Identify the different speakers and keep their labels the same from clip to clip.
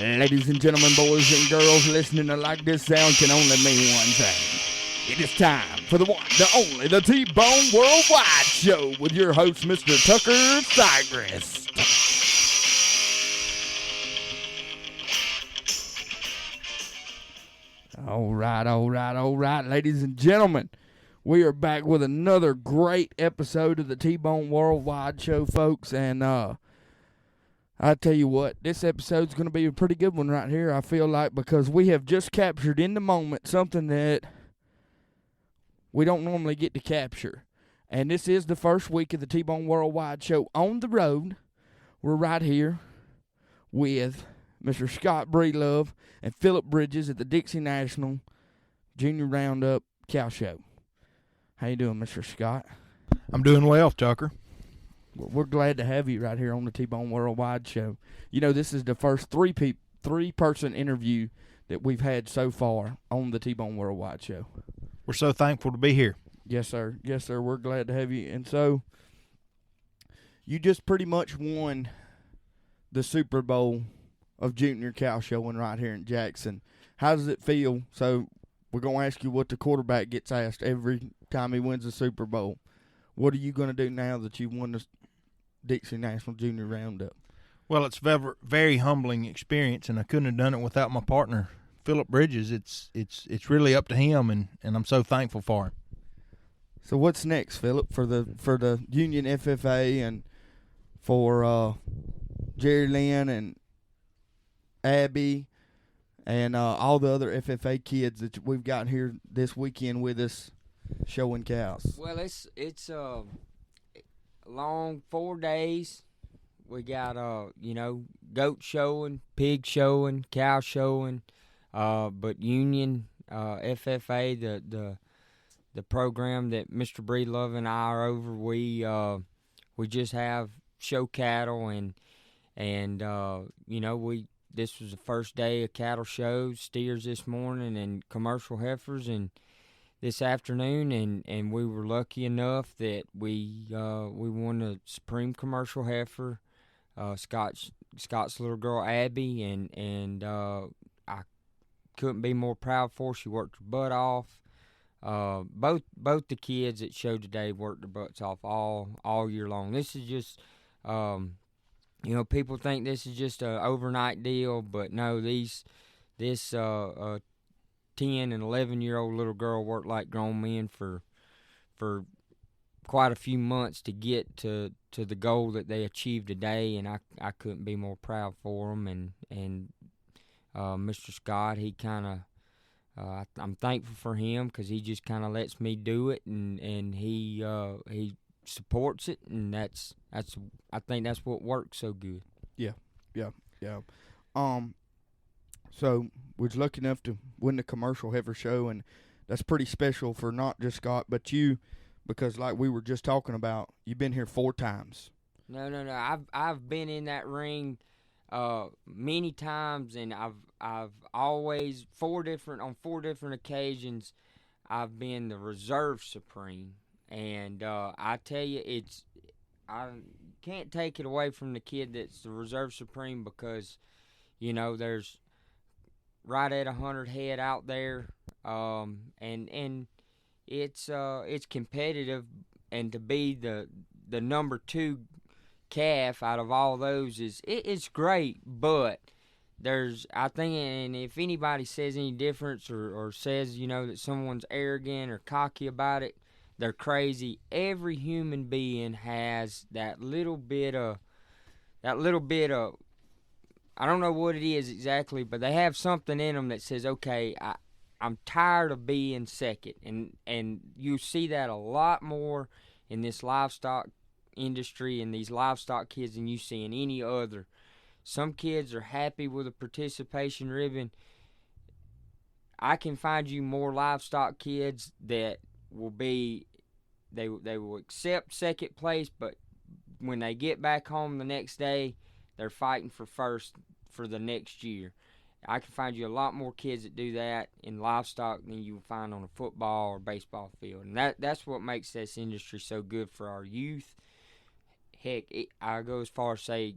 Speaker 1: Ladies and gentlemen, boys and girls, listening to Like This Sound can only mean one thing. It is time for the one, the only, the Tbone Worldwide Show with your host, Mr. Tucker Sigrist. All right, ladies and gentlemen. We are back with another great episode of the Tbone Worldwide Show, folks, and I tell you what, this episode's going to be a pretty good one right here, I feel like, because we have just captured in the moment something that we don't normally get to capture. And this is the first week of the Tbone Worldwide Show on the road. We're right here with Mr. Scott Breedlove and Philip Bridges at the Dixie National Junior Roundup Cow Show. How you doing, Mr. Scott?
Speaker 2: I'm doing well, Tucker.
Speaker 1: Well, we're glad to have you right here on the Tbone Worldwide Show. You know, this is the first three-person interview that we've had so far on the Tbone Worldwide Show.
Speaker 2: We're so thankful to be here.
Speaker 1: Yes, sir. Yes, sir. We're glad to have you. And so, you just pretty much won the Super Bowl of junior cow showing right here in Jackson. How does it feel? So, we're going to ask you what the quarterback gets asked every time he wins the Super Bowl. What are you going to do now that you won the Dixie National Junior Roundup?
Speaker 2: Well, it's a very humbling experience, and I couldn't have done it without my partner, Philip Bridges. It's really up to him, and I'm so thankful for him.
Speaker 1: So what's next, Philip, for the Union FFA and for Jerry Lynn and Abby and all the other FFA kids that we've got here this weekend with us showing cows?
Speaker 3: Well, it's long 4 days. We got goat showing, pig showing, cow showing, but Union FFA, the program that Mr. Breedlove and I are over, we just have show cattle and this was the first day of cattle shows, steers this morning and commercial heifers and this afternoon, and we were lucky enough that we won the Supreme Commercial Heifer, Scott's little girl Abby, and I couldn't be more proud for her. She worked her butt off. Both the kids that showed today worked their butts off all year long. This is just people think this is just an overnight deal, but no, this 10 and 11-year-old little girl worked like grown men for quite a few months to get to the goal that they achieved today, and I couldn't be more proud for them. And Mr. Scott, he kind of I'm thankful for him because he just kind of lets me do it, and he supports it, and that's I think that's what works so good.
Speaker 1: Yeah. So we was lucky enough to win the commercial heifer show, and that's pretty special for not just Scott but you, because like we were just talking about, you've been here 4 times.
Speaker 3: No. I've been in that ring many times, and I've always on 4 different occasions I've been the reserve supreme, and I tell you, I can't take it away from the kid that's the reserve supreme because there's right at 100 head out there, and it's competitive, and to be the number 2 calf out of all those it's great, but I think, and if anybody says any difference or says that someone's arrogant or cocky about it, they're crazy. Every human being has that little bit of I don't know what it is exactly, but they have something in them that says, okay, I'm tired of being second. And you see that a lot more in this livestock industry and these livestock kids than you see in any other. Some kids are happy with a participation ribbon. I can find you more livestock kids that will be, they will accept second place, but when they get back home the next day, they're fighting for first for the next year. I can find you a lot more kids that do that in livestock than you will find on a football or baseball field. And that's what makes this industry so good for our youth. Heck, I go as far as say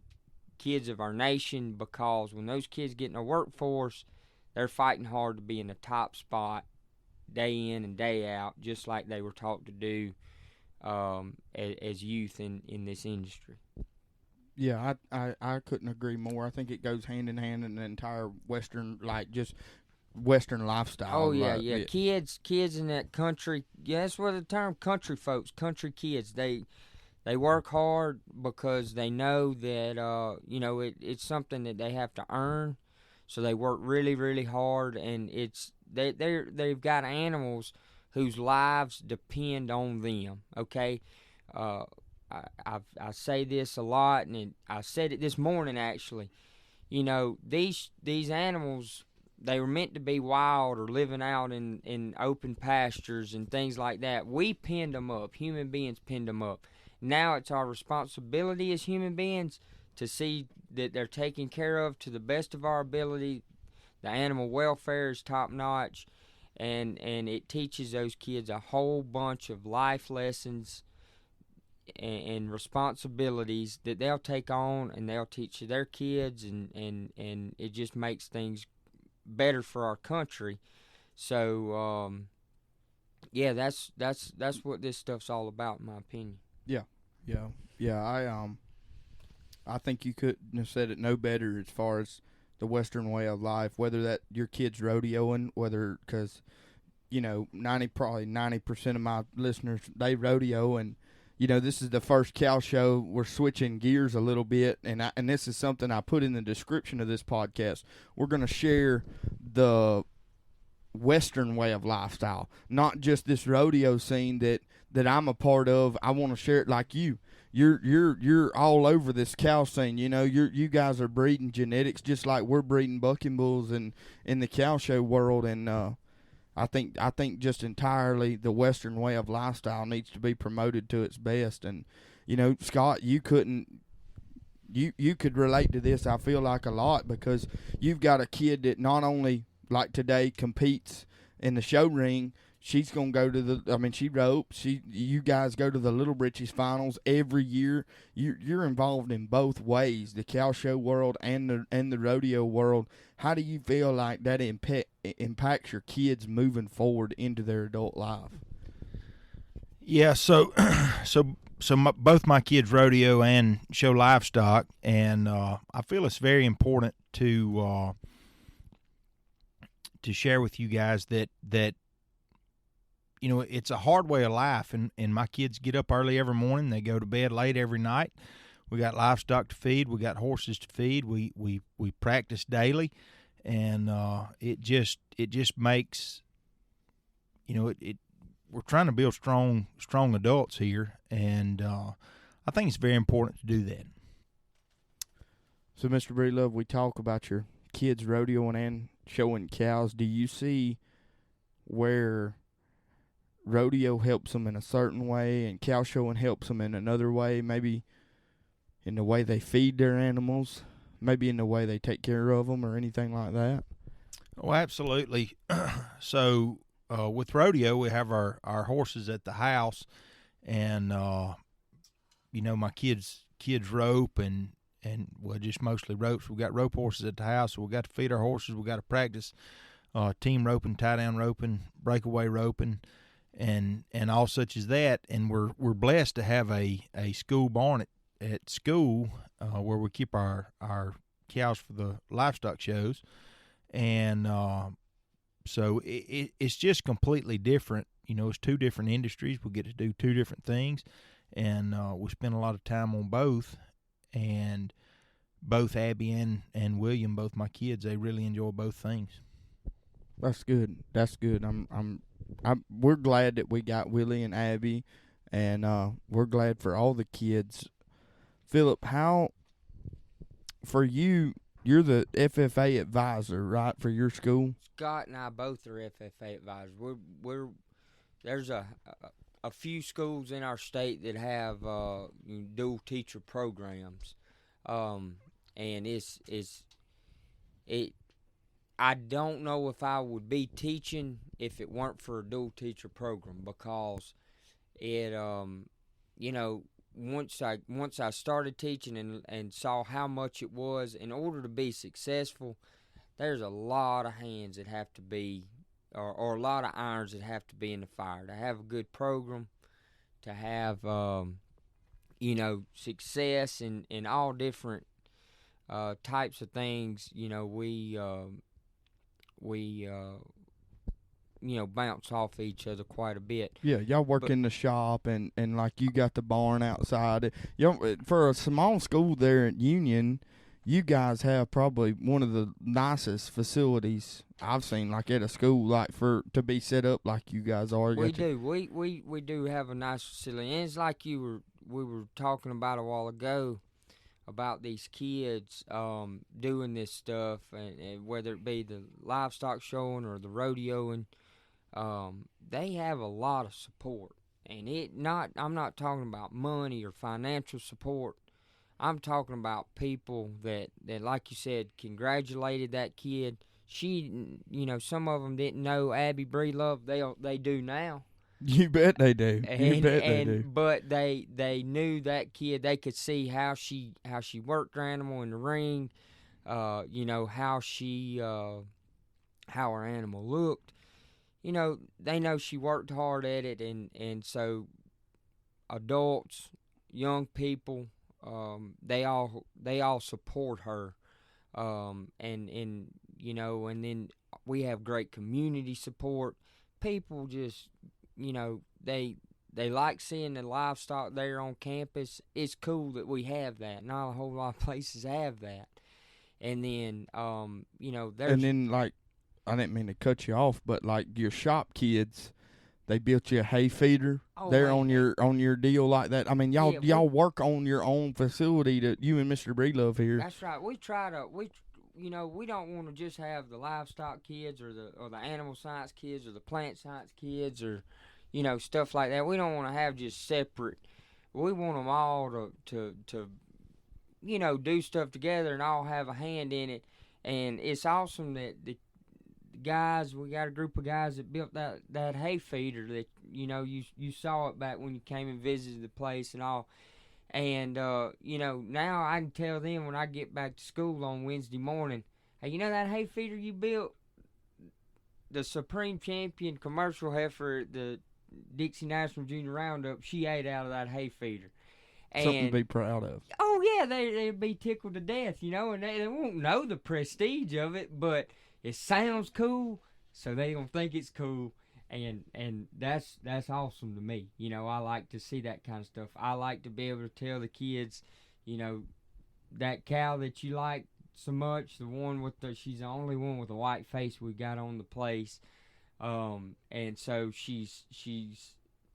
Speaker 3: kids of our nation, because when those kids get in the workforce, they're fighting hard to be in the top spot day in and day out, just like they were taught to do as youth in this industry.
Speaker 1: Yeah, I couldn't agree more. I think it goes hand in hand in the entire Western, like, just Western lifestyle.
Speaker 3: Oh, yeah,
Speaker 1: right?
Speaker 3: yeah. Kids in that country, yeah, that's what the term country folks, country kids, they work hard because they know that, it's something that they have to earn. So they work really, really hard, and they've got animals whose lives depend on them, okay? I say this a lot, and I said it this morning, actually. These animals, they were meant to be wild or living out in open pastures and things like that. We pinned them up. Human beings pinned them up. Now it's our responsibility as human beings to see that they're taken care of to the best of our ability. The animal welfare is top notch, and it teaches those kids a whole bunch of life lessons and responsibilities that they'll take on and they'll teach their kids, and it just makes things better for our country. So yeah, that's what this stuff's all about, in my opinion.
Speaker 1: Yeah. I think you couldn't have said it no better as far as the Western way of life. Whether that your kid's rodeoing, because 90% of my listeners, they rodeo, and this is the first cow show. We're switching gears a little bit, and this is something I put in the description of this podcast. We're going to share the Western way of lifestyle, not just this rodeo scene that I'm a part of. I want to share it like you. You're all over this cow scene. You guys are breeding genetics just like we're breeding bucking bulls in the cow show world, and I think just entirely the Western way of lifestyle needs to be promoted to its best. And Scott, you could relate to this, I feel like, a lot, because you've got a kid that not only, like today, competes in the show ring. She's gonna go to she ropes. You guys go to the Little Britches finals every year. You're involved in both ways, the cow show world and the rodeo world. How do you feel like that impacts your kids moving forward into their adult life?
Speaker 2: Yeah, so both my kids rodeo and show livestock, and I feel it's very important to share with you guys that it's a hard way of life, and my kids get up early every morning. They go to bed late every night. We got livestock to feed. We got horses to feed. We practice daily, and it just makes we're trying to build strong adults here, and I think it's very important to do that.
Speaker 1: So, Mr. Breedlove, we talk about your kids rodeoing and showing cows. Do you see where rodeo helps them in a certain way and cow showing helps them in another way, maybe in the way they feed their animals, maybe in the way they take care of them, or anything like that?
Speaker 2: Oh, absolutely. So with rodeo, we have our horses at the house, and my kids rope and just mostly ropes. We got rope horses at the house, so we got to feed our horses. We got to practice team roping, tie down roping, breakaway roping, and all such as that. And we're blessed to have a school barn at school where we keep our cows for the livestock shows, and so it's just completely different. It's two different industries. We get to do two different things, and we spend a lot of time on both. And both Abby and William, both my kids, they really enjoy both things.
Speaker 1: That's good. We're glad that we got Willie and Abby, and we're glad for all the kids. Philip, how, for you, you're the FFA advisor, right, for your school?
Speaker 3: Scott and I both are FFA advisors. There's a few schools in our state that have dual teacher programs, and I don't know if I would be teaching if it weren't for a dual teacher program, because it once I started teaching and saw how much it was, in order to be successful, there's a lot of hands that have to be, or a lot of irons that have to be in the fire to have a good program, to have success in all different types of things. We bounce off each other quite a bit.
Speaker 1: Yeah, y'all work in the shop, and like you got the barn outside. For a small school there at Union, you guys have probably one of the nicest facilities I've seen, like at a school, like to be set up like you guys are.
Speaker 3: We do. We do have a nice facility, and it's like we were talking about a while ago about these kids doing this stuff, and whether it be the livestock showing or the rodeoing. They have a lot of support, and I'm not talking about money or financial support. I'm talking about people that like you said, congratulated that kid. She, some of them didn't know Abby Breedlove. They do now.
Speaker 1: You bet they do. You bet they do.
Speaker 3: But they knew that kid. They could see how she worked her animal in the ring. How her animal looked. They know she worked hard at it, and so adults, young people, they all support her, and then we have great community support. People just, they like seeing the livestock there on campus. It's cool that we have that. Not a whole lot of places have that. And then, there's...
Speaker 1: And then, like, I didn't mean to cut you off, but like your shop kids, they built you a hay feeder there on your deal like that. I mean, y'all work on your own facility that you and Mr. Breedlove here.
Speaker 3: That's right. We don't want to just have the livestock kids or the animal science kids or the plant science kids or stuff like that. We don't want to have just separate. We want them all to do stuff together and all have a hand in it. And it's awesome that the guys, we got a group of guys that built that hay feeder that you saw it back when you came and visited the place and all, and now I can tell them when I get back to school on Wednesday morning, hey, that hay feeder you built, the supreme champion commercial heifer at the Dixie National Junior Roundup, she ate out of that hay feeder.
Speaker 1: Something to be proud of.
Speaker 3: Oh yeah, they'd be tickled to death, and they won't know the prestige of it, but it sounds cool, so they gonna think it's cool, and that's awesome to me. I like to see that kind of stuff. I like to be able to tell the kids, that cow that you like so much, the one she's the only one with a white face we got on the place, and so she's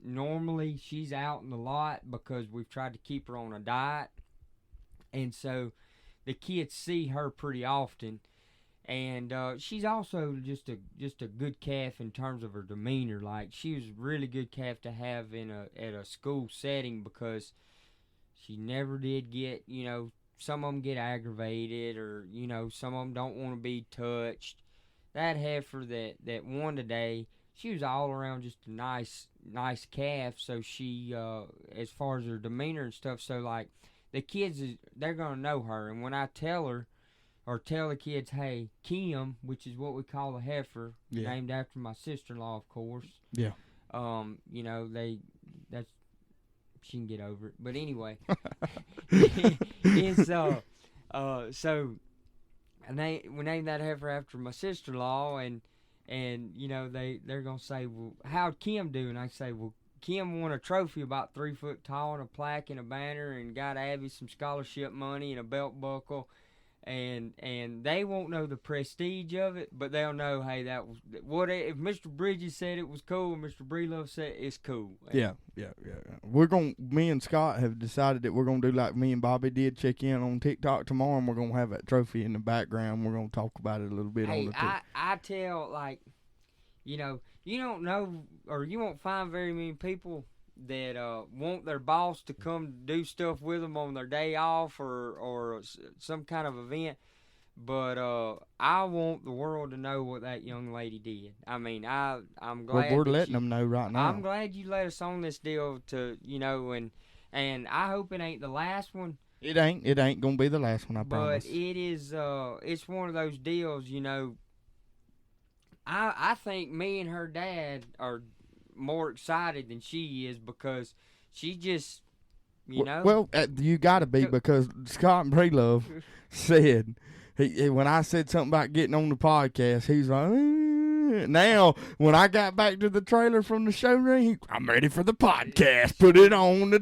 Speaker 3: normally she's out in the lot because we've tried to keep her on a diet, and so the kids see her pretty often. And she's also just a good calf in terms of her demeanor. Like, she was a really good calf to have at a school setting because she never did get, some of them get aggravated or, some of them don't want to be touched. That heifer that won today, she was all around just a nice calf. So she, as far as her demeanor and stuff, so like the kids, they're going to know her. And when I tell her, or tell the kids, hey, Kim, which is what we call the heifer, named after my sister-in-law, of course. Yeah. She can get over it. But anyway, it's so we named that heifer after my sister-in-law, and they're gonna say, well, how'd Kim do? And I say, well, Kim won a trophy about 3 foot tall and a plaque and a banner, and got Abby some scholarship money and a belt buckle. And they won't know the prestige of it, but they'll know, hey, that was what if Mr. Bridges said it was cool, Mr. Breedlove said it's cool.
Speaker 1: Yeah. Me and Scott have decided that we're gonna do like me and Bobby did, check in on TikTok tomorrow, and we're gonna have that trophy in the background. We're gonna talk about it a little bit on the
Speaker 3: I tell, like, you don't know, or you won't find very many people that want their boss to come do stuff with them on their day off or some kind of event. But I want the world to know what that young lady did. I mean, I'm glad.
Speaker 1: Well, we're letting them know right now.
Speaker 3: I'm glad you let us on this deal to, and I hope it ain't the last one.
Speaker 1: It ain't gonna be the last one, I promise.
Speaker 3: But it is. It's one of those deals, I think me and her dad are more excited than she is because she just,
Speaker 1: Well, you got to be because Scott and Breedlove said when I said something about getting on the podcast, he's like. Now, when I got back to the trailer from the showroom, I'm ready for the podcast. Put it on the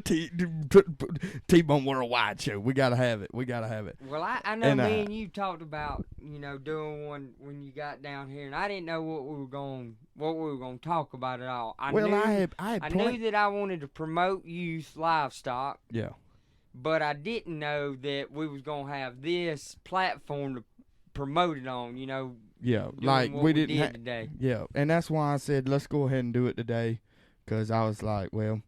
Speaker 1: Tbone Worldwide show. We gotta have it.
Speaker 3: Well, I know me and you talked about doing one when you got down here, and I didn't know what we were going to talk about at all. I knew that I wanted to promote youth livestock.
Speaker 1: Yeah.
Speaker 3: But I didn't know that we was going to have this platform to promote it on.
Speaker 1: Yeah, like we didn't
Speaker 3: today.
Speaker 1: Yeah, and that's why I said let's go ahead and do it today, because I was like, well,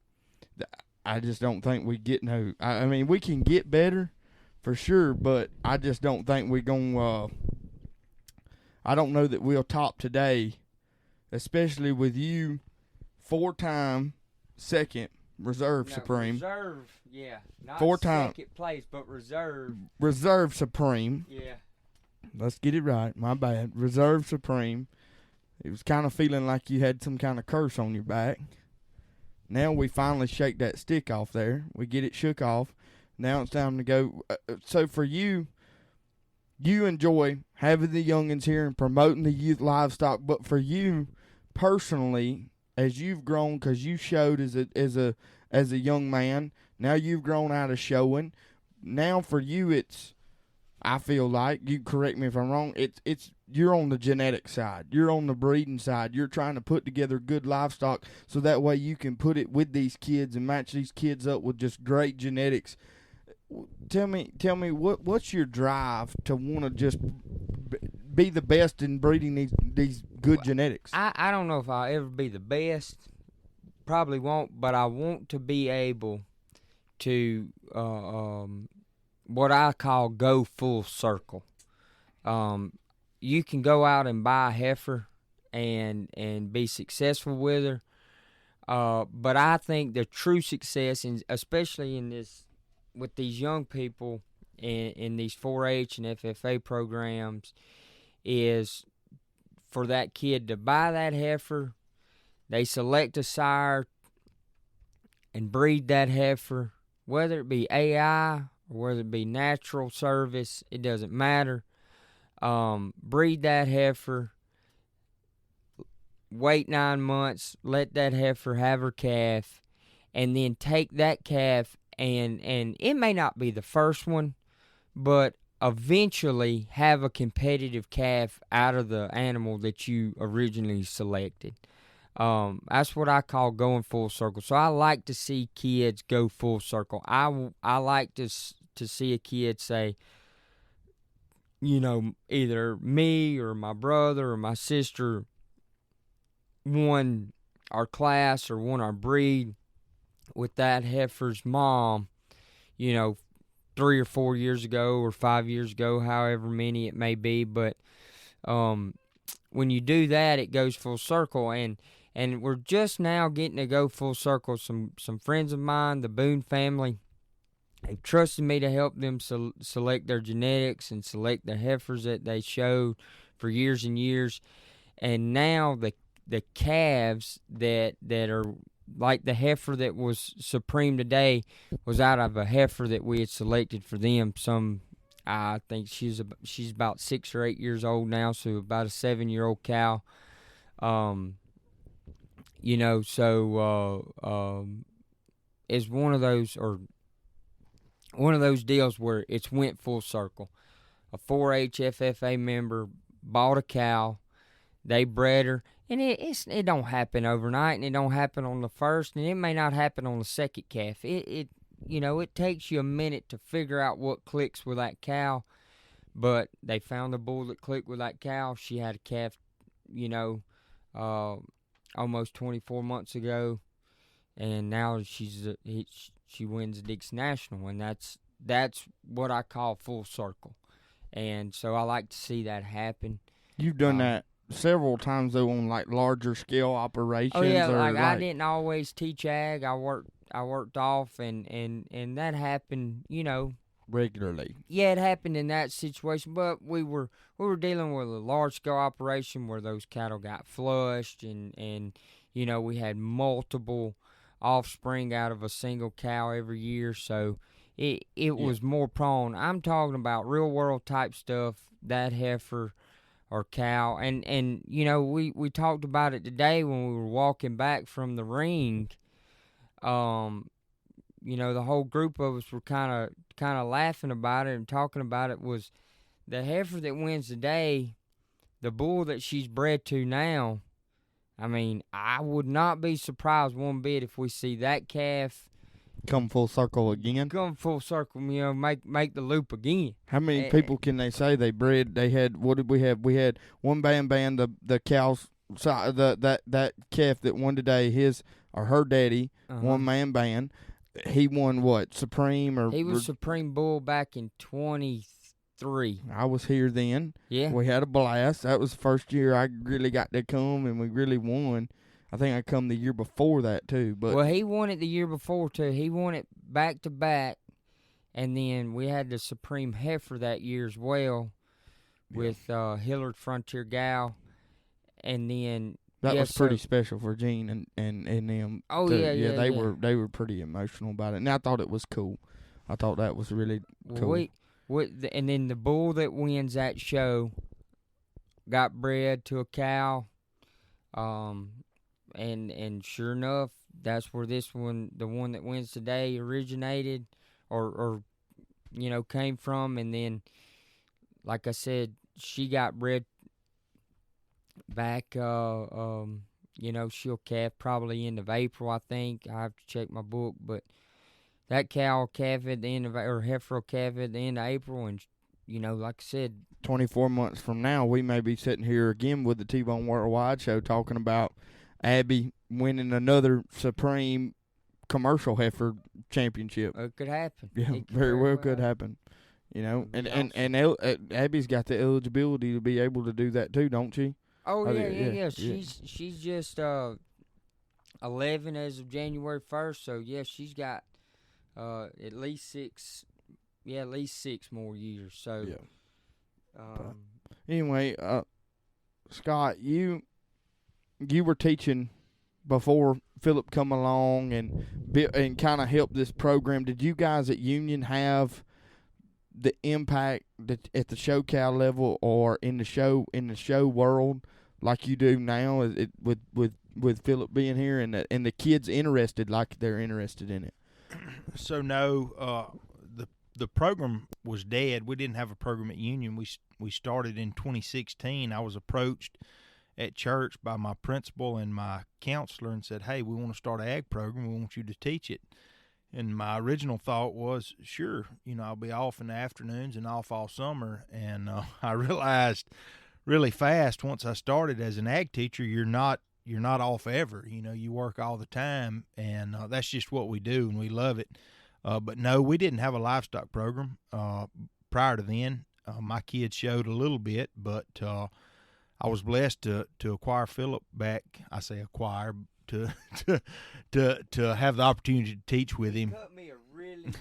Speaker 1: I just don't think we get no. I mean, we can get better, for sure, but I just don't think we're gonna. I don't know that we'll top today, especially with you, 4-time second reserve supreme.
Speaker 3: Reserve, yeah, not
Speaker 1: 4-time
Speaker 3: second place, but reserve.
Speaker 1: Reserve supreme.
Speaker 3: Yeah.
Speaker 1: Let's get it right. My bad. Reserve supreme. It was kind of feeling like you had some kind of curse on your back. Now we finally shake that stick off there. We get it shook off. Now it's time to go. So for you, you enjoy having the youngins here and promoting the youth livestock. But for you personally, as you've grown, because you showed as a young man, now you've grown out of showing. Now for you, it's. I feel like, you correct me if I'm wrong, it's you're on the genetic side. You're on the breeding side. You're trying to put together good livestock so that way you can put it with these kids and match these kids up with just great genetics. Tell me what's your drive to want to just be the best in breeding these good genetics?
Speaker 3: I don't know if I'll ever be the best. Probably won't, but I want to be able to what I call go full circle. You can go out and buy a heifer and be successful with her, but I think the true success, especially with these young people in these 4-H and FFA programs, is for that kid to buy that heifer. They select a sire and breed that heifer, whether it be AI or whether it be natural service, it doesn't matter. Breed that heifer, wait 9 months, let that heifer have her calf, and then take that calf and it may not be the first one, but eventually have a competitive calf out of the animal that you originally selected. That's what I call going full circle. So I like to see kids go full circle. I like to see a kid say, either me or my brother or my sister won our class or won our breed with that heifer's mom, 3 or 4 years ago or 5 years ago, however many it may be. But when you do that, it goes full circle. And we're just now getting to go full circle. Some friends of mine, the Boone family, they've trusted me to help them select their genetics and select the heifers that they showed for years and years. And now the calves that are like the heifer that was supreme today was out of a heifer that we had selected for them. I think she's about 6 or 8 years old now, so about a 7-year-old cow. It's one of those deals where it's went full circle. A 4-H FFA member bought a cow, they bred her, and it don't happen overnight, and it don't happen on the first, and it may not happen on the second calf. It takes you a minute to figure out what clicks with that cow, but they found the bull that clicked with that cow. She had a calf, almost 24 months ago, and now she wins the Dixie National, and that's what I call full circle. And so I like to see that happen.
Speaker 1: You've done that several times though on like larger scale operations.
Speaker 3: Oh yeah, I didn't always teach ag. I worked off, and that happened,
Speaker 1: regularly.
Speaker 3: Yeah, it happened in that situation, but we were dealing with a large scale operation where those cattle got flushed, and we had multiple offspring out of a single cow every year, so it was more prone. I'm talking about real world type stuff, that heifer or cow, and we talked about it today when we were walking back from the ring. The whole group of us were kind of laughing about it and talking about it. Was the heifer that wins today, the bull that she's bred to now. I mean, I would not be surprised one bit if we see that calf
Speaker 1: come full circle again.
Speaker 3: Make the loop again.
Speaker 1: How many people can they say they bred? They had, what did we have? We had one band, the cows, that calf that won today, his or her daddy, one man band. He won what, Supreme or?
Speaker 3: He was Supreme Bull back in 23.
Speaker 1: I was here then.
Speaker 3: Yeah.
Speaker 1: We had a blast. That was the first year I really got to come, and we really won. I think I come the year before that too. But
Speaker 3: well, he won it the year before too. He won it back to back, and then we had the Supreme Heifer that year as well, with Hillard Frontier Gal, and then.
Speaker 1: That was pretty special for Gene and them.
Speaker 3: Oh,
Speaker 1: too.
Speaker 3: yeah.
Speaker 1: They were pretty emotional about it, and I thought it was cool. I thought that was really cool.
Speaker 3: And then the bull that wins that show got bred to a cow, and sure enough, that's where this one, the one that wins today, originated, or came from, and then, like I said, she got bred back, she'll calf probably end of April, I think. I have to check my book, but that cow will calf at the end of, or heifer will calf at the end of April, and like I said,
Speaker 1: 24 months from now, we may be sitting here again with the Tbone Worldwide show talking about Abby winning another Supreme commercial heifer championship.
Speaker 3: It could happen.
Speaker 1: Yeah, very well could happen. And Abby's got the eligibility to be able to do that too, don't she?
Speaker 3: Oh, yeah. She's just 11 as of January 1st, so yeah, she's got at least 6 more years. So
Speaker 1: anyway, Scott, you were teaching before Philip come along and kind of helped this program. Did you guys at Union have the impact that at the show cow level or in the show world like you do now, with Philip being here and the kids interested like they're interested in it?
Speaker 2: So no, the program was dead. We didn't have a program at Union. We started in 2016. I was approached at church by my principal and my counselor and said, "Hey, we want to start an ag program. We want you to teach it." And my original thought was, sure, I'll be off in the afternoons and off all summer. And I realized really fast once I started as an ag teacher, you're not off ever. You work all the time, and that's just what we do, and we love it. But no, we didn't have a livestock program prior to then. My kids showed a little bit, but I was blessed to acquire Philip back. I say acquire, to have the opportunity to teach with him.
Speaker 3: He cut me a really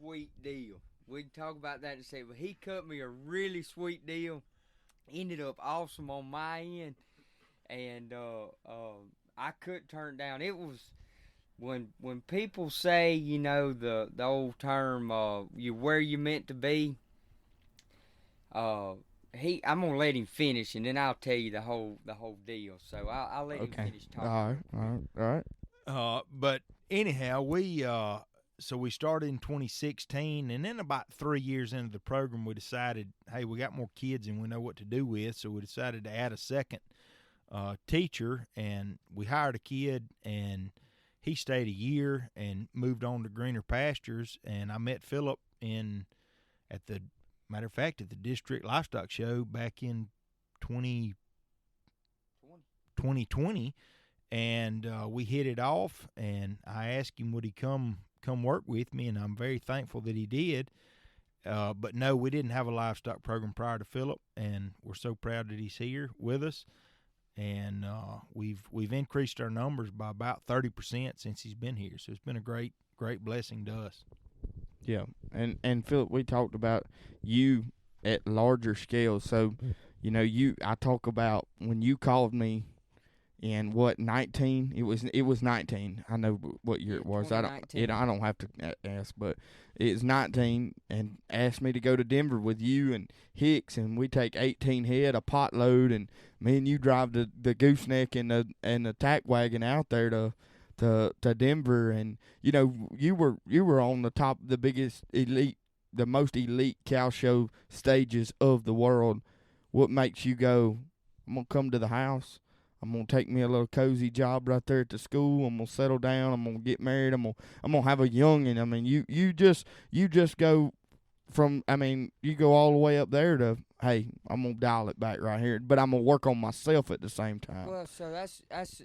Speaker 3: sweet deal. We can talk about that in a second, but he cut me a really sweet deal. Ended up awesome on my end, and I couldn't turn it down. It was when people say, the old term, you where you meant to be. I'm gonna let him finish, and then I'll tell you the whole deal. So I'll let him finish talking.
Speaker 1: All right.
Speaker 2: But anyhow, we started in 2016, and then about 3 years into the program, we decided, hey, we got more kids than we know what to do with, so we decided to add a second teacher, and we hired a kid, and he stayed a year and moved on to greener pastures, and I met Philip at the district livestock show back in 2020, and we hit it off, and I asked him would he come work with me, and I'm very thankful that he did. But no, we didn't have a livestock program prior to Philip, and we're so proud that he's here with us. and we've increased our numbers by about 30% since he's been here. So it's been a great blessing to us.
Speaker 1: Yeah, and Philip, we talked about you at larger scale. So, I talk about when you called me in 19? It was 19. I know what year it was. I don't have to ask, but it's 19, and asked me to go to Denver with you and Hicks, and we take 18 head, a pot load, and me and you drive the gooseneck and the tack wagon out there to Denver, and you were on the top of the biggest the most elite cow show stages of the world. What makes you go, I'm gonna come to the house, I'm gonna take me a little cozy job right there at the school, I'm gonna settle down, I'm gonna get married, I'm gonna have a youngin'? I mean, you just go from, you go all the way up there to, hey, I'm gonna dial it back right here, but I'm gonna work on myself at the same time.
Speaker 3: Well, so that's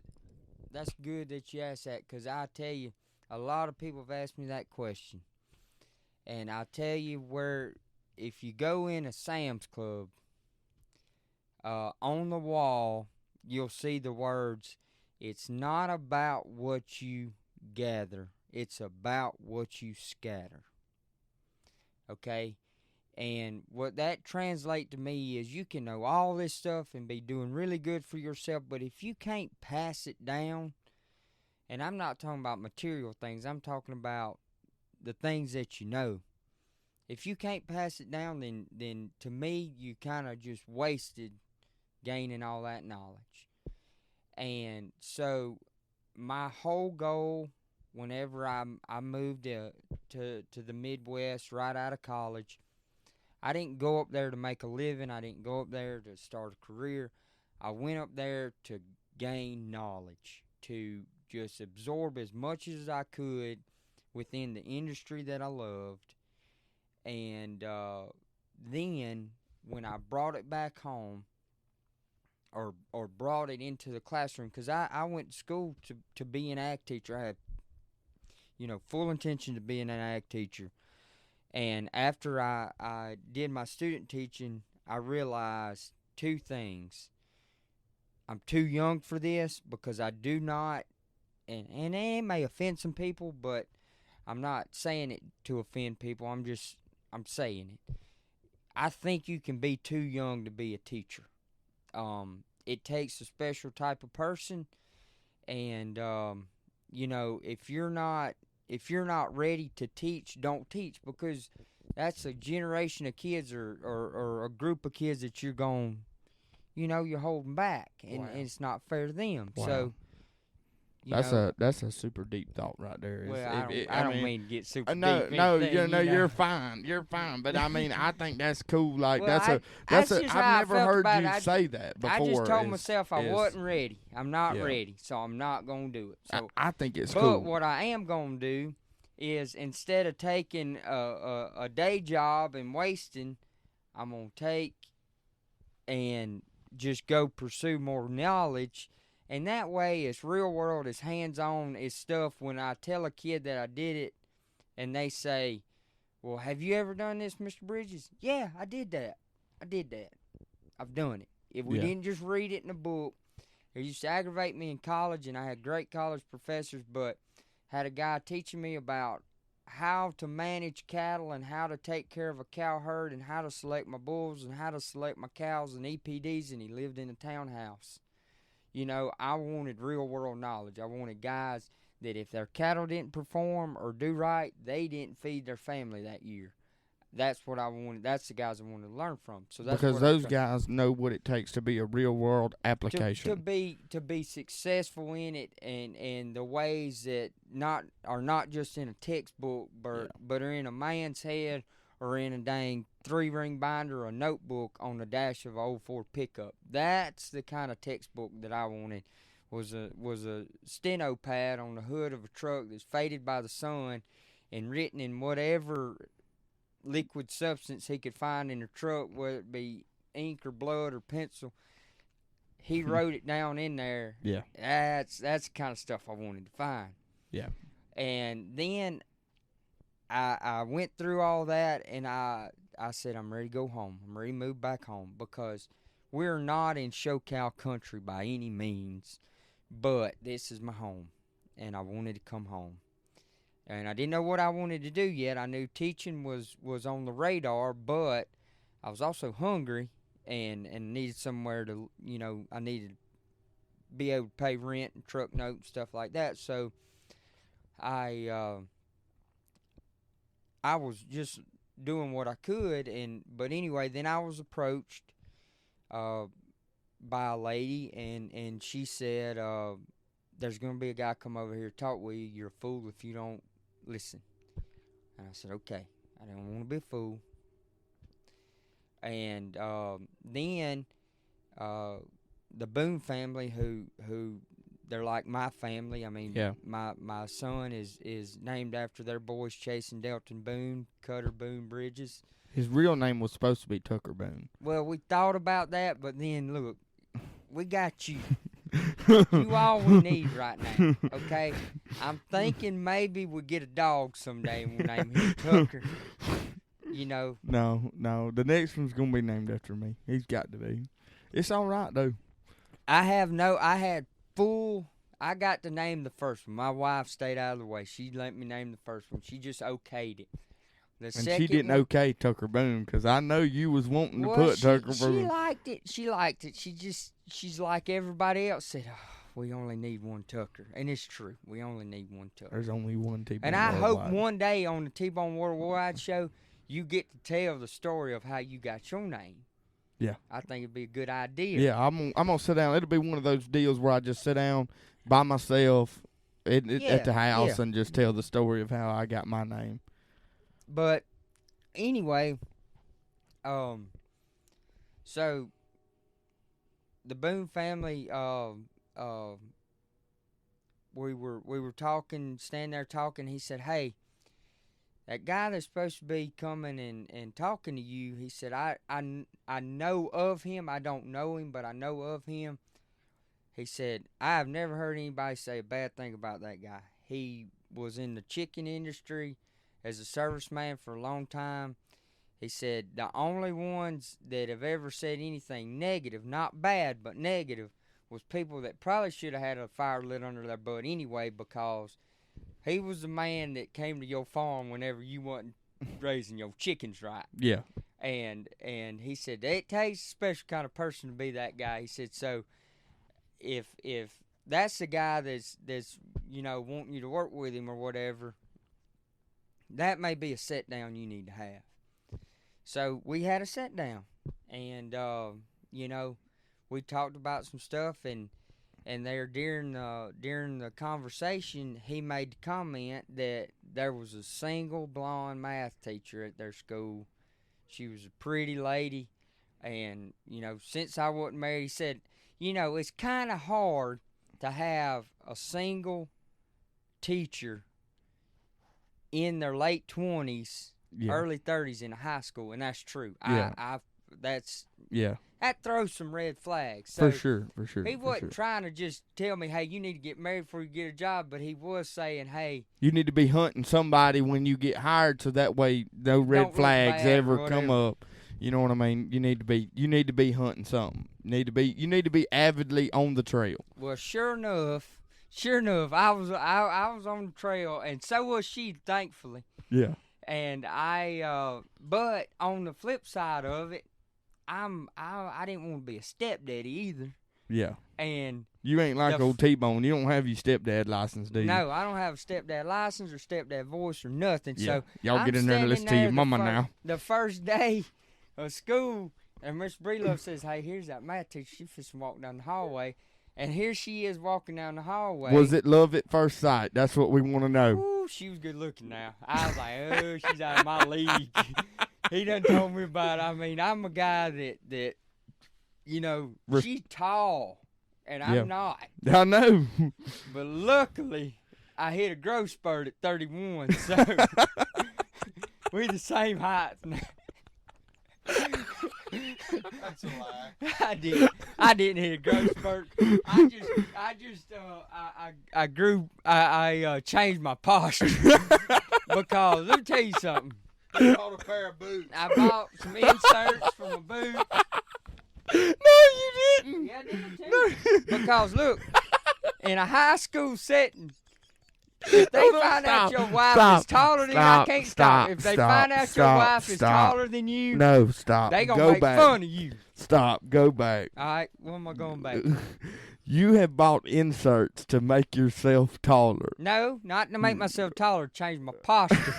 Speaker 3: good that you asked that, because I tell you, a lot of people have asked me that question. And I'll tell you where, if you go in a Sam's Club, on the wall, you'll see the words, "It's not about what you gather, it's about what you scatter." Okay? And what that translates to me is, you can know all this stuff and be doing really good for yourself, but if you can't pass it down, and I'm not talking about material things, I'm talking about the things that you know. If you can't pass it down, then to me, you kind of just wasted gaining all that knowledge. And so my whole goal, whenever I moved to the Midwest right out of college, I didn't go up there to make a living. I didn't go up there to start a career. I went up there to gain knowledge, to just absorb as much as I could within the industry that I loved. And then when I brought it back home, or brought it into the classroom, because I went to school to be an ag teacher. I had, full intention to being an ag teacher. And after I did my student teaching, I realized two things. I'm too young for this, because I do not, and it may offend some people, but I'm not saying it to offend people. I'm saying it. I think you can be too young to be a teacher. It takes a special type of person, and if you're not ready to teach, don't teach, because that's a generation of kids or a group of kids that you're you're holding back, and it's not fair to them.
Speaker 1: Wow.
Speaker 3: So
Speaker 1: that's a super deep thought right there.
Speaker 3: Well, I don't mean to get super
Speaker 1: no,
Speaker 3: deep.
Speaker 1: No, you're fine. You're fine. But I think that's cool. Like,
Speaker 3: well,
Speaker 1: I've
Speaker 3: never
Speaker 1: heard you say that before.
Speaker 3: I just told myself I wasn't ready. I'm not ready, so I'm not gonna do it. So
Speaker 1: I think it's cool.
Speaker 3: But what I am gonna do is, instead of taking a day job and wasting, I'm gonna take and just go pursue more knowledge. And that way, it's real world, it's hands-on, it's stuff. When I tell a kid that I did it, and they say, "Well, have you ever done this, Mr. Bridges?" "Yeah, I did that. I've done it." If we didn't just read it in a book, it used to aggravate me in college, and I had great college professors, but had a guy teaching me about how to manage cattle and how to take care of a cow herd and how to select my bulls and how to select my cows and EPDs, and he lived in a townhouse. I wanted real world knowledge. I wanted guys that if their cattle didn't perform or do right, they didn't feed their family that year. That's what I wanted. That's the guys I wanted to learn from. So that's
Speaker 1: because those guys know what it takes to be a real world application.
Speaker 3: To be successful in it, and the ways that are not just in a textbook, but are in a man's head, or in a dang 3-ring binder or a notebook on the dash of an old Ford pickup. That's the kind of textbook that I wanted. Was a steno pad on the hood of a truck that's faded by the sun, and written in whatever liquid substance he could find in the truck, whether it be ink or blood or pencil. He wrote it down in there.
Speaker 1: Yeah.
Speaker 3: That's the kind of stuff I wanted to find.
Speaker 1: Yeah.
Speaker 3: And then I went through all that, and I said, I'm ready to go home. I'm ready to move back home, because we're not in SoCal country by any means, but this is my home, and I wanted to come home. And I didn't know what I wanted to do yet. I knew teaching was on the radar, but I was also hungry and needed somewhere to, I needed to be able to pay rent and truck note and stuff like that. So I was just doing what I could, but anyway, then I was approached by a lady, and she said, there's going to be a guy come over here to talk with you. You're a fool if you don't listen. And I said, okay, I don't want to be a fool. And then the Boone family, who they're like my family. I mean,
Speaker 1: Yeah.
Speaker 3: my son is named after their boys, Chase and Delton Boone, Cutter Boone Bridges.
Speaker 1: His real name was supposed to be Tucker Boone.
Speaker 3: Well, we thought about that, but then look, we got you. You all we need right now, okay? I'm thinking maybe we'll get a dog someday and we'll name him Tucker.
Speaker 1: No. The next one's going to be named after me. He's got to be. It's all right, though.
Speaker 3: I got to name the first one. My wife stayed out of the way. She let me name the first one. She just okayed it.
Speaker 1: And she didn't okay Tucker Boone, because I know you was wanting to put Tucker Boone.
Speaker 3: She liked it. She's like everybody else said, we only need one Tucker. And it's true. We only need one Tucker.
Speaker 1: There's only one Tbone.
Speaker 3: And I hope one day on the Tbone Worldwide show, you get to tell the story of how you got your name.
Speaker 1: Yeah.
Speaker 3: I think it'd be a good idea.
Speaker 1: Yeah, I'm gonna sit down. It'll be one of those deals where I just sit down by myself at the house and just tell the story of how I got my name.
Speaker 3: But anyway, so the Boone family, we were talking, standing there talking. He said, "Hey, that guy that's supposed to be coming and talking to you," he said, I know of him. I don't know him, but I know of him. He said, I have never heard anybody say a bad thing about that guy. He was in the chicken industry as a serviceman for a long time. He said, the only ones that have ever said anything negative, not bad, but negative, was people that probably should have had a fire lit under their butt anyway, because he was the man that came to your farm whenever you wasn't raising your chickens right.
Speaker 1: Yeah.
Speaker 3: And he said, it takes a special kind of person to be that guy. He said, so if that's the guy that's wanting you to work with him or whatever, that may be a sit down you need to have. So we had a sit down, and we talked about some stuff, and there during the conversation, he made the comment that there was a single blonde math teacher at their school. She was a pretty lady, and since I wasn't married, he said, it's kind of hard to have a single teacher in their late 20s, early 30s in a high school, and that's true.
Speaker 1: Yeah.
Speaker 3: That throws some red flags.
Speaker 1: For
Speaker 3: So
Speaker 1: sure.
Speaker 3: He wasn't trying to just tell me, hey, you need to get married before you get a job, but he was saying, hey,
Speaker 1: you need to be hunting somebody when you get hired, so that way no red flags ever come up. You know what I mean? You need to be hunting something. You need to be avidly on the trail.
Speaker 3: Well, sure enough, I was on the trail, and so was she, thankfully.
Speaker 1: Yeah.
Speaker 3: And but on the flip side of it, I didn't want to be a stepdaddy either.
Speaker 1: Yeah.
Speaker 3: And
Speaker 1: you ain't like old Tbone. You don't have your stepdad license, do you?
Speaker 3: No, I don't have a stepdad license or stepdad voice or nothing.
Speaker 1: Yeah.
Speaker 3: So
Speaker 1: y'all get in there and listen to your mama now.
Speaker 3: The first day of school, and Miss Breedlove says, hey, here's that math teacher. She just walked down the hallway. And here she is walking down the hallway.
Speaker 1: Was it love at first sight? That's what we want to know.
Speaker 3: Ooh, she was good looking now. I was like, oh, she's out of my league. He done told me about it. I mean, I'm a guy that she's tall, and I'm not.
Speaker 1: I know.
Speaker 2: But luckily, I hit a growth spurt at 31, so we the same height now.
Speaker 4: That's a lie.
Speaker 2: I didn't hit a growth spurt. I changed my posture because let me tell you something.
Speaker 4: They bought a pair of boots.
Speaker 2: I bought some inserts from a boot,
Speaker 1: you didn't.
Speaker 3: Yeah, I did too. Because look, in a high school setting, if they
Speaker 1: Hold on,
Speaker 3: find out
Speaker 1: stop,
Speaker 3: your wife
Speaker 1: stop,
Speaker 3: is taller than you, I
Speaker 1: stop,
Speaker 3: can't
Speaker 1: stop,
Speaker 3: stop. If they
Speaker 1: stop,
Speaker 3: find out your
Speaker 1: stop,
Speaker 3: wife is
Speaker 1: stop.
Speaker 3: taller than you,
Speaker 1: No, stop.
Speaker 3: they gonna
Speaker 1: Go
Speaker 3: make
Speaker 1: back.
Speaker 3: fun of you.
Speaker 1: Stop. Go back.
Speaker 3: All right, where am I going back?
Speaker 1: You have bought inserts to make yourself taller.
Speaker 3: No, not to make myself taller, change my posture.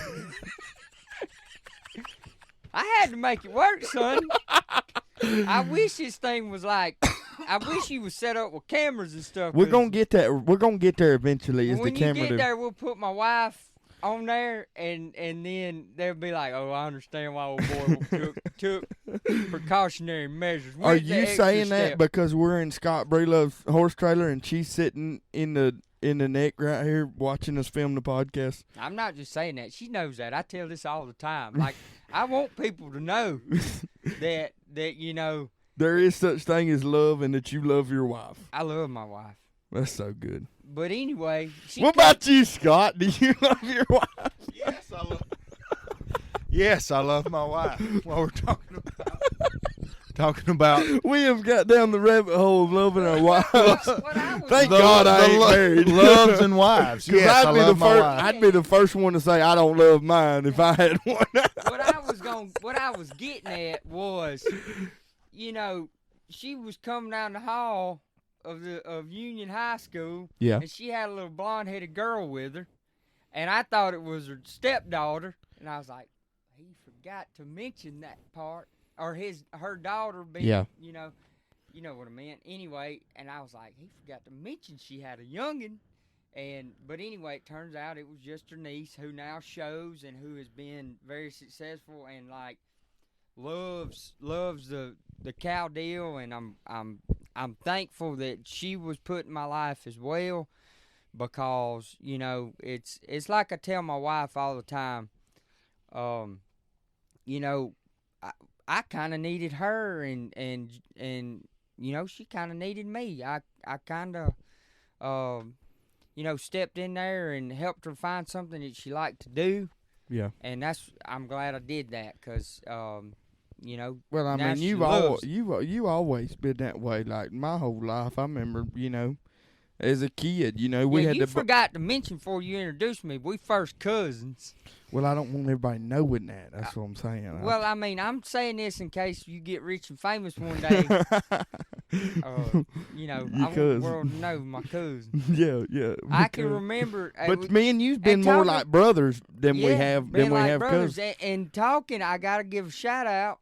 Speaker 3: I had to make it work, son. I wish this thing was like, I wish you was set up with cameras and stuff.
Speaker 1: We're gonna get that. We're gonna get there eventually. Is the
Speaker 3: When
Speaker 1: camera?
Speaker 3: you get there, we'll put my wife on there, and then they'll be like, "Oh, I understand why old boy took precautionary measures."
Speaker 1: Are
Speaker 3: Went the
Speaker 1: you
Speaker 3: extra
Speaker 1: saying that
Speaker 3: step.
Speaker 1: because we're in Scott Breedlove's horse trailer and she's sitting in the neck right here watching us film the podcast?
Speaker 3: I'm not just saying that. She knows that. I tell this all the time. Like, I want people to know that you know,
Speaker 1: There is such thing as love, and that you love your wife.
Speaker 3: I love my wife.
Speaker 1: That's so good.
Speaker 3: But anyway,
Speaker 1: What about you, Scott? Do you love your wife?
Speaker 2: Yes, I love. Yes, I love my wife. What we're talking about.
Speaker 1: We have got down the rabbit hole of loving our wives.
Speaker 3: what I was
Speaker 1: Thank
Speaker 2: The-
Speaker 1: God I
Speaker 2: the
Speaker 1: ain't
Speaker 2: lo-
Speaker 1: married.
Speaker 2: Loves and wives.
Speaker 1: 'Cause
Speaker 2: Yes, I love my wife.
Speaker 1: I'd be the first one to say I don't love mine if I had one.
Speaker 3: what I was getting at was, you know, she was coming down the hall of Union High School,
Speaker 1: Yeah.
Speaker 3: and she had a little blonde-headed girl with her, and I thought it was her stepdaughter, and I was like, he forgot to mention that part, or her daughter being,
Speaker 1: Yeah.
Speaker 3: you know what I meant. Anyway, and I was like, he forgot to mention she had a youngin'. But anyway, it turns out it was just her niece, who now shows and who has been very successful and like loves the cow deal, and I'm thankful that she was put in my life as well, because you know it's like I tell my wife all the time, you know, I kind of needed her, and you know, she kind of needed me. I kind of you know, stepped in there and helped her find something that she liked to do.
Speaker 1: Yeah.
Speaker 3: And I'm glad I did that, because, you know.
Speaker 1: Well, I
Speaker 3: now
Speaker 1: mean,
Speaker 3: she
Speaker 1: you always been that way. Like my whole life, I remember, you know, as a kid, you know, we
Speaker 3: Yeah,
Speaker 1: had
Speaker 3: you
Speaker 1: to.
Speaker 3: forgot to mention before you introduced me, we first cousins.
Speaker 1: Well, I don't want everybody knowing that. That's what I'm saying.
Speaker 3: Well, I mean, I'm saying this in case you get rich and famous one day. You know, I want the world to know my cousin.
Speaker 1: Yeah.
Speaker 3: I can remember.
Speaker 1: But me and you've been
Speaker 3: and
Speaker 1: more
Speaker 3: talking-
Speaker 1: like brothers than we
Speaker 3: Yeah,
Speaker 1: have
Speaker 3: being
Speaker 1: than we
Speaker 3: like
Speaker 1: have
Speaker 3: brothers.
Speaker 1: cousins.
Speaker 3: And talking, I gotta give a shout out.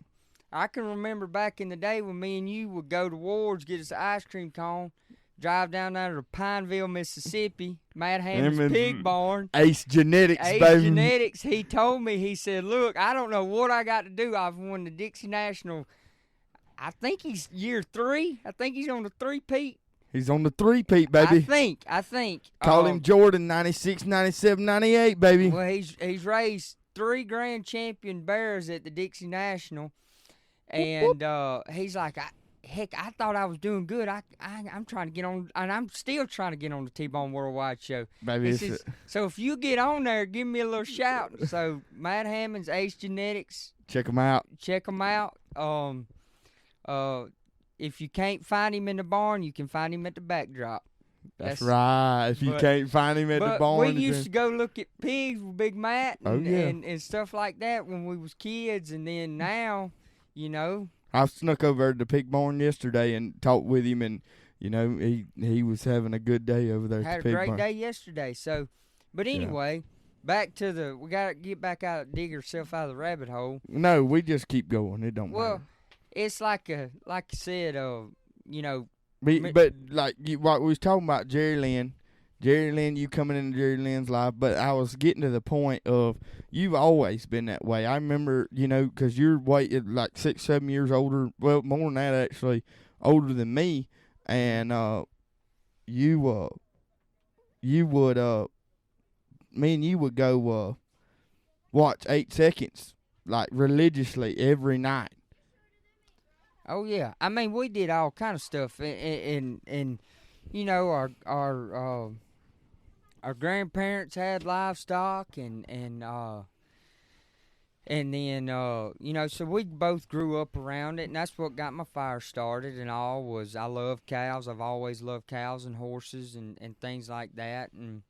Speaker 3: I can remember back in the day when me and you would go to Ward's, get us an ice cream cone, drive down there to Pineville, Mississippi, Matt Hammond's
Speaker 1: Him and
Speaker 3: pig barn.
Speaker 1: Ace Genetics,
Speaker 3: Ace
Speaker 1: baby.
Speaker 3: Genetics, he told me, he said, look, I don't know what I got to do. I've won the Dixie National. I think he's year 3. I think he's on the 3-peat.
Speaker 1: He's on the 3-peat, baby.
Speaker 3: I think.
Speaker 1: Call him Jordan, 96, 97, 98, baby.
Speaker 3: Well, he's raised 3 grand champion bears at the Dixie National. And he's like, heck, I thought I was doing good. I'm trying to get on, and I'm still trying to get on the Tbone Worldwide show.
Speaker 1: Baby,
Speaker 3: He says, so if you get on there, give me a little shout. So Matt Hammond's Ace Genetics,
Speaker 1: check him out.
Speaker 3: check them out. If you can't find him in the barn, you can find him at the backdrop.
Speaker 1: That's right. If you
Speaker 3: but-
Speaker 1: can't find him at the
Speaker 3: But
Speaker 1: barn.
Speaker 3: we used to go look at pigs with Big Matt
Speaker 1: Oh,
Speaker 3: and,
Speaker 1: yeah.
Speaker 3: and stuff like that when we was kids, and then now, you know.
Speaker 1: I snuck over to the pig barn yesterday and talked with him, and you know he was having a good day over there.
Speaker 3: Had
Speaker 1: at
Speaker 3: a
Speaker 1: the pig
Speaker 3: great
Speaker 1: barn.
Speaker 3: day yesterday. So, but anyway, back to we got to get back out, dig ourselves out of the rabbit hole.
Speaker 1: No, we just keep going. It don't
Speaker 3: Well,
Speaker 1: matter.
Speaker 3: it's like you said, you know.
Speaker 1: But like what we was talking about, Jerry Lynn, you coming into Jerry Lynn's life. But I was getting to the point of you've always been that way. I remember, you know, because you're like 6, 7 years older. Well, more than that actually, older than me. And you would me and you would go watch 8 Seconds like religiously every night.
Speaker 3: Oh yeah, I mean we did all kind of stuff, and you know our grandparents had livestock, and And then, so we both grew up around it, and that's what got my fire started and all was I love cows. I've always loved cows and horses and things like that. And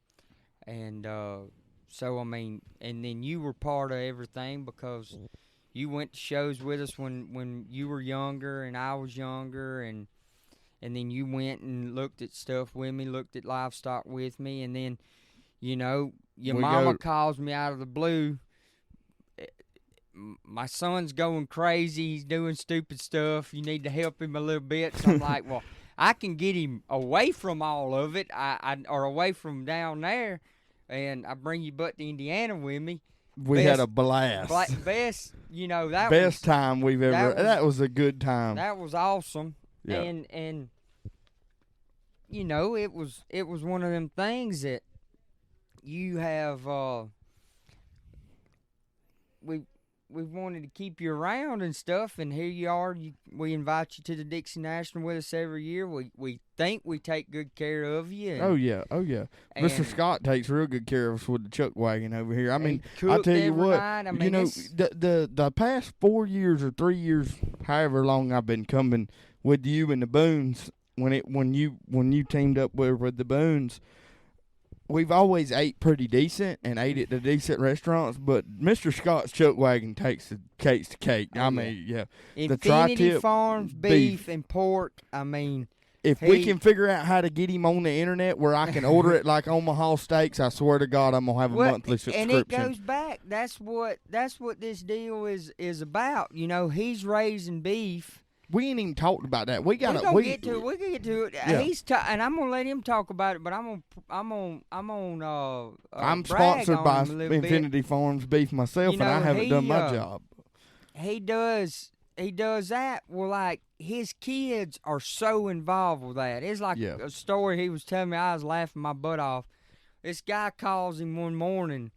Speaker 3: so, I mean, and then you were part of everything because you went to shows with us when you were younger and I was younger, and then you went and looked at stuff with me, looked at livestock with me, and then, your mama calls me out of the blue. My son's going crazy. He's doing stupid stuff. You need to help him a little bit. So I'm like, well, I can get him away from all of it, or away from down there, and I bring you butt to Indiana with me.
Speaker 1: We had a blast.
Speaker 3: Best
Speaker 1: Time we've ever. That was a good time.
Speaker 3: That was awesome.
Speaker 1: Yeah.
Speaker 3: And it was one of them things that you have. We wanted to keep you around and stuff, and here you are. We invite you to the Dixie National with us every year. We think we take good care of you.
Speaker 1: Oh yeah. Mr. Scott takes real good care of us with the chuck wagon over here. I mean, I tell you what, the past 4 years or 3 years, however long I've been coming with you and the Boones, when you teamed up with the Boones. We've always ate pretty decent and ate at the decent restaurants, but Mr. Scott's chuck wagon takes the cake to cake. I mean, yeah.
Speaker 3: Infinity the Tri-Tip Farms beef and pork. I mean,
Speaker 1: if we can figure out how to get him on the internet where I can order it like Omaha Steaks, I swear to God, I'm gonna have a monthly subscription.
Speaker 3: And it goes back. That's what this deal is about. He's raising beef.
Speaker 1: We ain't even talked about that. We can get
Speaker 3: to it. Yeah. And I'm gonna let him talk about it, but I'm
Speaker 1: sponsored by Infinity Farms beef myself, and I haven't done my job.
Speaker 3: He does that. Well, like his kids are so involved with that. It's like a story he was telling me. I was laughing my butt off. This guy calls him one morning,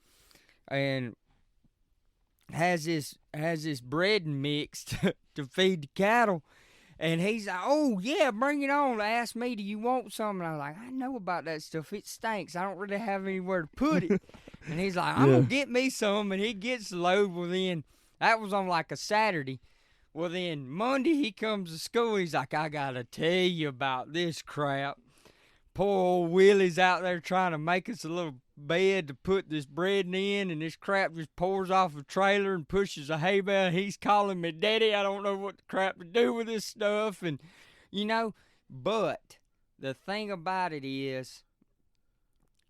Speaker 3: and has this bread mixed to feed the cattle, and he's like, "Oh yeah, bring it on." Asked me, "Do you want some?" And I was like, "I know about that stuff. It stinks. I don't really have anywhere to put it." And he's like, "I'm gonna get me some," and he gets the load. Well, then that was on like a Saturday. Well, then Monday he comes to school. He's like, "I gotta tell you about this crap. Poor old Willie's out there trying to make us a little bed to put this bread in, and this crap just pours off a trailer and pushes a hay bale. He's calling me daddy. I don't know what the crap to do with this stuff." And, but the thing about it is,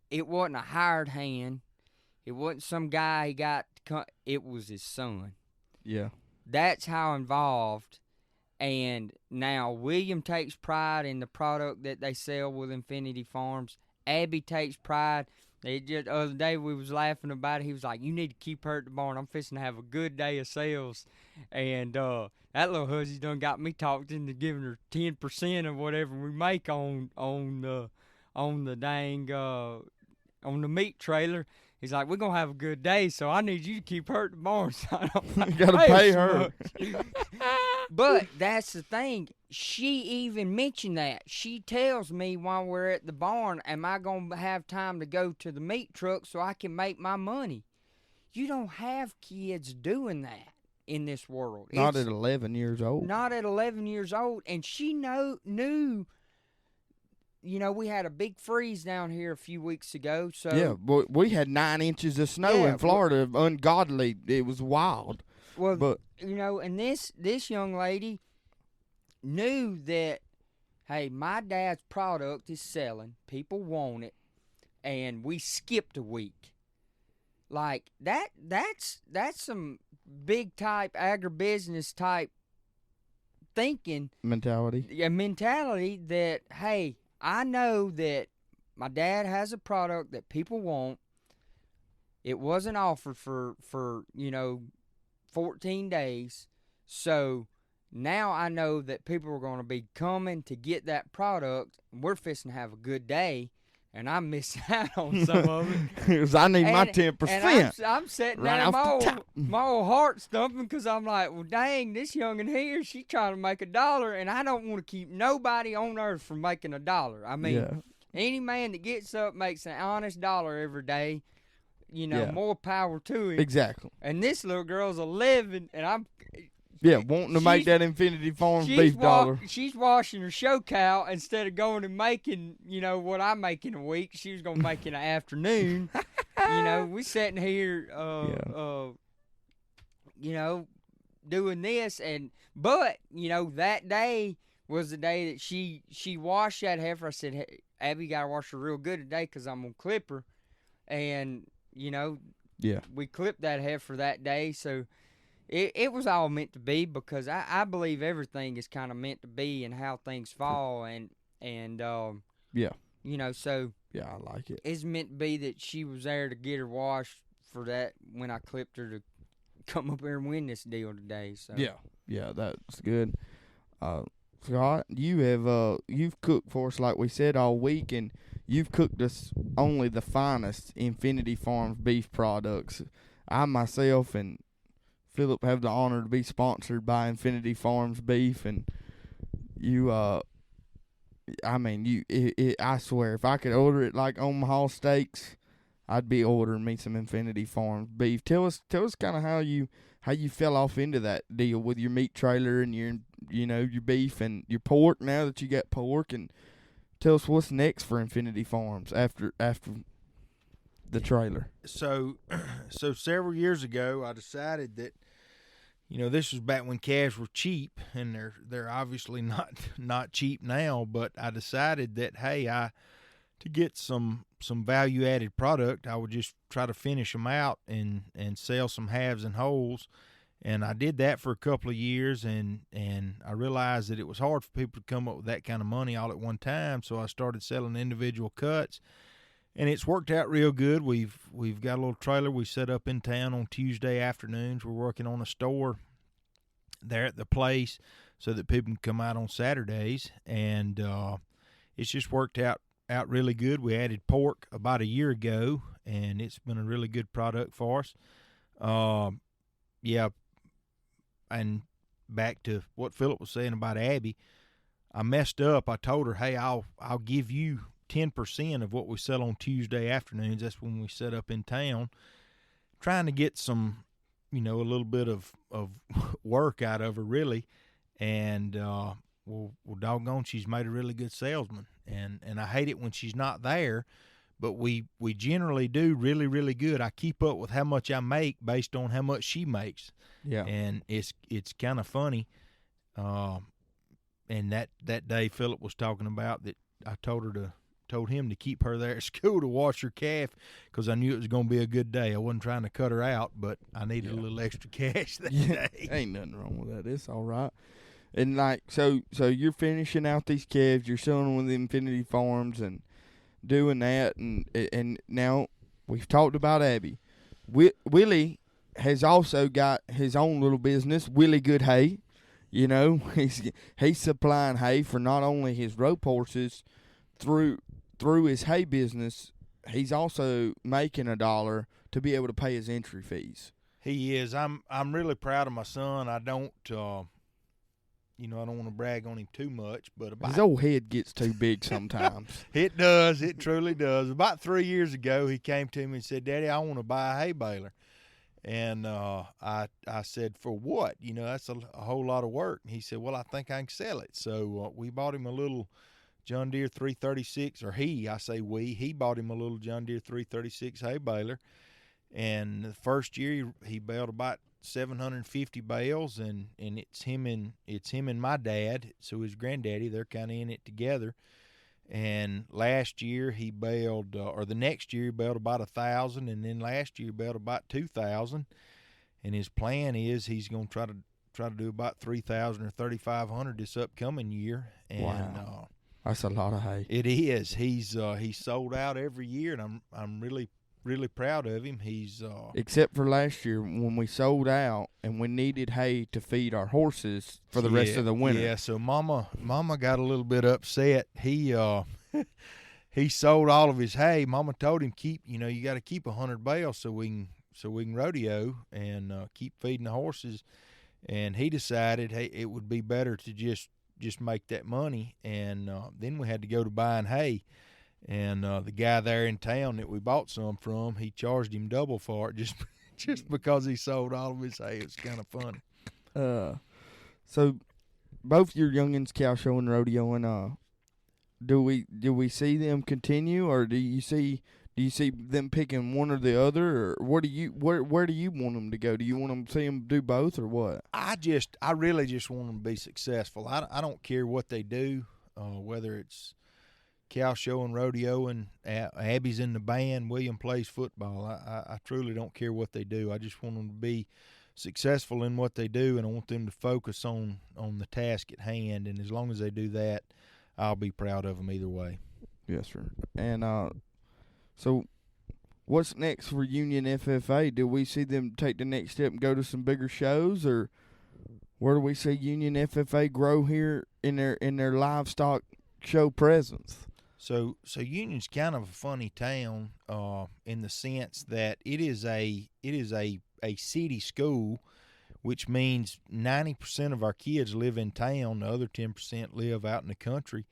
Speaker 3: it wasn't a hired hand. It wasn't some guy he got to come. It was his son.
Speaker 1: Yeah.
Speaker 3: That's how involved. And now William takes pride in the product that they sell with Infinity Farms. Abby takes pride. The other day we was laughing about it. He was like, "You need to keep her at the barn. I'm fixing to have a good day of sales." And that little hussy done got me talked into giving her 10% of whatever we make on the dang on the meat trailer. He's like, "We're gonna have a good day, so I need you to keep her at the barn." So I don't
Speaker 1: you gotta pay her.
Speaker 3: But that's the thing. She even mentioned that. She tells me while we're at the barn, "Am I going to have time to go to the meat truck so I can make my money?" You don't have kids doing that in this world.
Speaker 1: Not at 11 years old.
Speaker 3: Not at 11 years old. And she knew. We had a big freeze down here a few weeks ago. So
Speaker 1: yeah, we had 9 inches of snow in Florida. Ungodly. It was wild.
Speaker 3: Well, but and this young lady knew that, hey, my dad's product is selling. People want it, and we skipped a week. Like that's some big type agribusiness type thinking
Speaker 1: mentality.
Speaker 3: Yeah, mentality that, hey, I know that my dad has a product that people want. It wasn't offered for 14 days. So now I know that people are going to be coming to get that product. We're fixing to have a good day, and I'm missing out on some of it.
Speaker 1: Because I need my 10%.
Speaker 3: And I'm sitting there, my old heart stumping, because I'm like, well, dang, this youngin' here, she trying to make $1, and I don't want to keep nobody on earth from making $1. I mean, any man that gets up makes an honest dollar every day.
Speaker 1: Yeah.
Speaker 3: more power to him.
Speaker 1: Exactly.
Speaker 3: And this little girl's 11, and I'm
Speaker 1: wanting to make that Infinity Farms beef dollar.
Speaker 3: She's washing her show cow instead of going and making, what I make in a week. She was going to make in an afternoon. We sitting here, doing this. But, that day was the day that she washed that heifer. I said, hey, Abby, got to wash her real good today because I'm going to clip her. And, we clipped that heifer that day. So it was all meant to be because I believe everything is kind of meant to be and how things fall. So.
Speaker 1: Yeah, I like it.
Speaker 3: It's meant to be that she was there to get her washed for that when I clipped her to come up here and win this deal today. So
Speaker 1: Yeah, that's good. Scott, you've cooked for us like we said all week, and you've cooked us only the finest Infinity Farms beef products. I myself and Philip have the honor to be sponsored by Infinity Farms beef, and I swear, if I could order it like Omaha Steaks, I'd be ordering me some Infinity Farms beef. Tell us kind of how you fell off into that deal with your meat trailer and your beef and your pork. Now that you got pork, and tell us what's next for Infinity Farms after the trailer.
Speaker 2: So several years ago, I decided that. This was back when calves were cheap, and they're obviously not cheap now. But I decided that to get some value-added product, I would just try to finish them out and sell some halves and wholes. And I did that for a couple of years, and I realized that it was hard for people to come up with that kind of money all at one time. So I started selling individual cuts, and it's worked out real good. We've got a little trailer we set up in town on Tuesday afternoons. We're working on a store there at the place so that people can come out on Saturdays, and it's just worked out really good. We added pork about a year ago, and it's been a really good product for us. And back to what Philip was saying about Abby, I messed up. I told her, hey, I'll give you 10% of what we sell on Tuesday afternoons. That's when we set up in town, trying to get some, a little bit of work out of her, really. And well, doggone, she's made a really good salesman. And I hate it when she's not there, but we generally do really, really good. I keep up with how much I make based on how much she makes.
Speaker 1: Yeah.
Speaker 2: And it's kind of funny. And that day Philip was talking about that, I told him to keep her there at school to watch her calf because I knew it was going to be a good day. I wasn't trying to cut her out, but I needed a little extra cash that day.
Speaker 1: Ain't nothing wrong with that. It's all right. And so you're finishing out these calves, you're selling them with Infinity Farms and doing that, and now we've talked about Abby. Willie has also got his own little business, Willie Good Hay. He's supplying hay for not only his rope horses through his hay business. He's also making $1 to be able to pay his entry fees.
Speaker 2: He is. I'm really proud of my son. I don't I don't want to brag on him too much, but
Speaker 1: his old head gets too big sometimes.
Speaker 2: It does. It truly does. About 3 years ago, he came to me and said, Daddy, I want to buy a hay baler. And I said, for what? That's a whole lot of work. And he said, well, I think I can sell it. So we bought him a little John Deere 336, or he bought him a little John Deere 336 hay baler. And the first year he baled about 750 bales, and it's him and my dad, so his granddaddy, they're kind of in it together. And last year he baled, or the next year he baled about 1,000, and then last year he baled about 2,000. And his plan is he's going to try to do about 3,000 or 3,500 this upcoming year. And,
Speaker 1: wow, that's a lot of hay.
Speaker 2: It is. He's sold out every year, and I'm really proud of him. He's
Speaker 1: except for last year when we sold out and we needed hay to feed our horses for the rest of the winter.
Speaker 2: Yeah, so Mama got a little bit upset. He sold all of his hay. Mama told him you got to keep 100 bales so we can rodeo and keep feeding the horses. And he decided, hey, it would be better to just make that money. And then we had to go to buying hay. And the guy there in town that we bought some from, he charged him double for it just because he sold all of his hay. It's kind of funny.
Speaker 1: So both your youngins cow show and rodeo, and do we see them continue, or do you see them picking one or the other, or where do you want them to go? Do you want them to see them do both, or what?
Speaker 2: I really just want them to be successful. I don't care what they do, whether it's cow show and rodeo, and Abby's in the band, William plays football. I truly don't care what they do. I just want them to be successful in what they do, and I want them to focus on the task at hand. And as long as they do that, I'll be proud of them either way.
Speaker 1: Yes, sir. And so what's next for Union FFA? Do we see them take the next step and go to some bigger shows, or where do we see Union FFA grow here in their livestock show presence?
Speaker 2: So Union's kind of a funny town in the sense that it is a city school, which means 90% of our kids live in town. The other 10% live out in the country.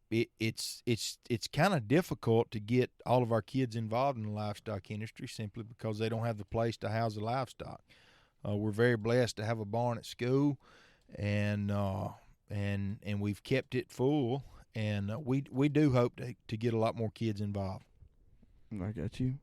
Speaker 2: It's kind of difficult to get all of our kids involved in the livestock industry simply because they don't have the place to house the livestock. We're very blessed to have a barn at school, and we've kept it full, and we do hope to get a lot more kids involved.
Speaker 1: I got you.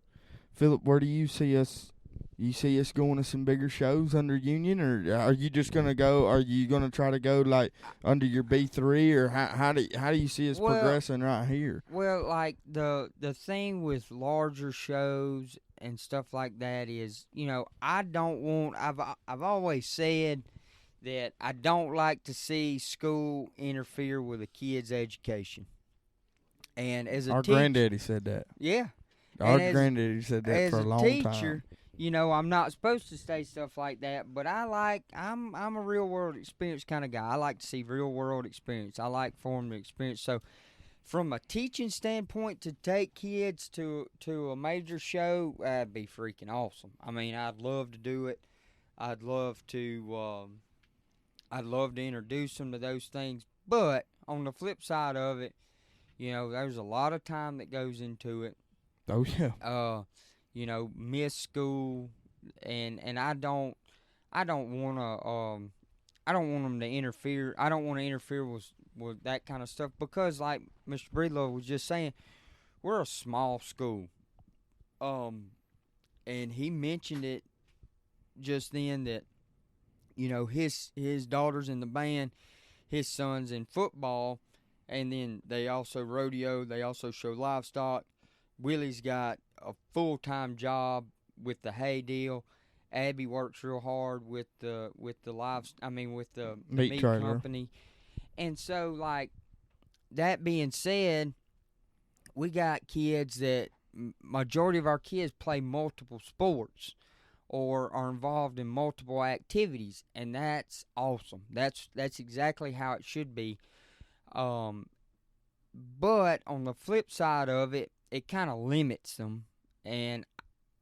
Speaker 1: Philip, where do you see us? You see us going to some bigger shows under Union, or are you just gonna go? Are you gonna try to go like under your B3, or how do you see us progressing right here?
Speaker 3: Well, like the thing with larger shows and stuff like that is, I don't want. I've always said that I don't like to see school interfere with a kid's education. And as a
Speaker 1: granddaddy said that.
Speaker 3: Yeah.
Speaker 1: Our granddaddy said that for a long time. As a teacher,
Speaker 3: I'm not supposed to say stuff like that, but I'm a real world experience kind of guy. I like to see real world experience. I like for them to experience. So from a teaching standpoint, to take kids to a major show, that'd be freaking awesome. I mean, I'd love to do it. I'd love to introduce them to those things. But on the flip side of it, there's a lot of time that goes into it.
Speaker 1: Oh yeah.
Speaker 3: Miss school, and I don't want them to interfere. I don't want to interfere with that kind of stuff because, like Mr. Breedlove was just saying, we're a small school. And he mentioned it just then that, his daughter's in the band, his son's in football, and then they also rodeo, they also show livestock. Willie's got a full-time job with the hay deal. Abby works real hard with the meat company. And so, like, that being said, we got kids that majority of our kids play multiple sports or are involved in multiple activities, and that's awesome. That's exactly how it should be. But on the flip side of it, it kind of limits them. And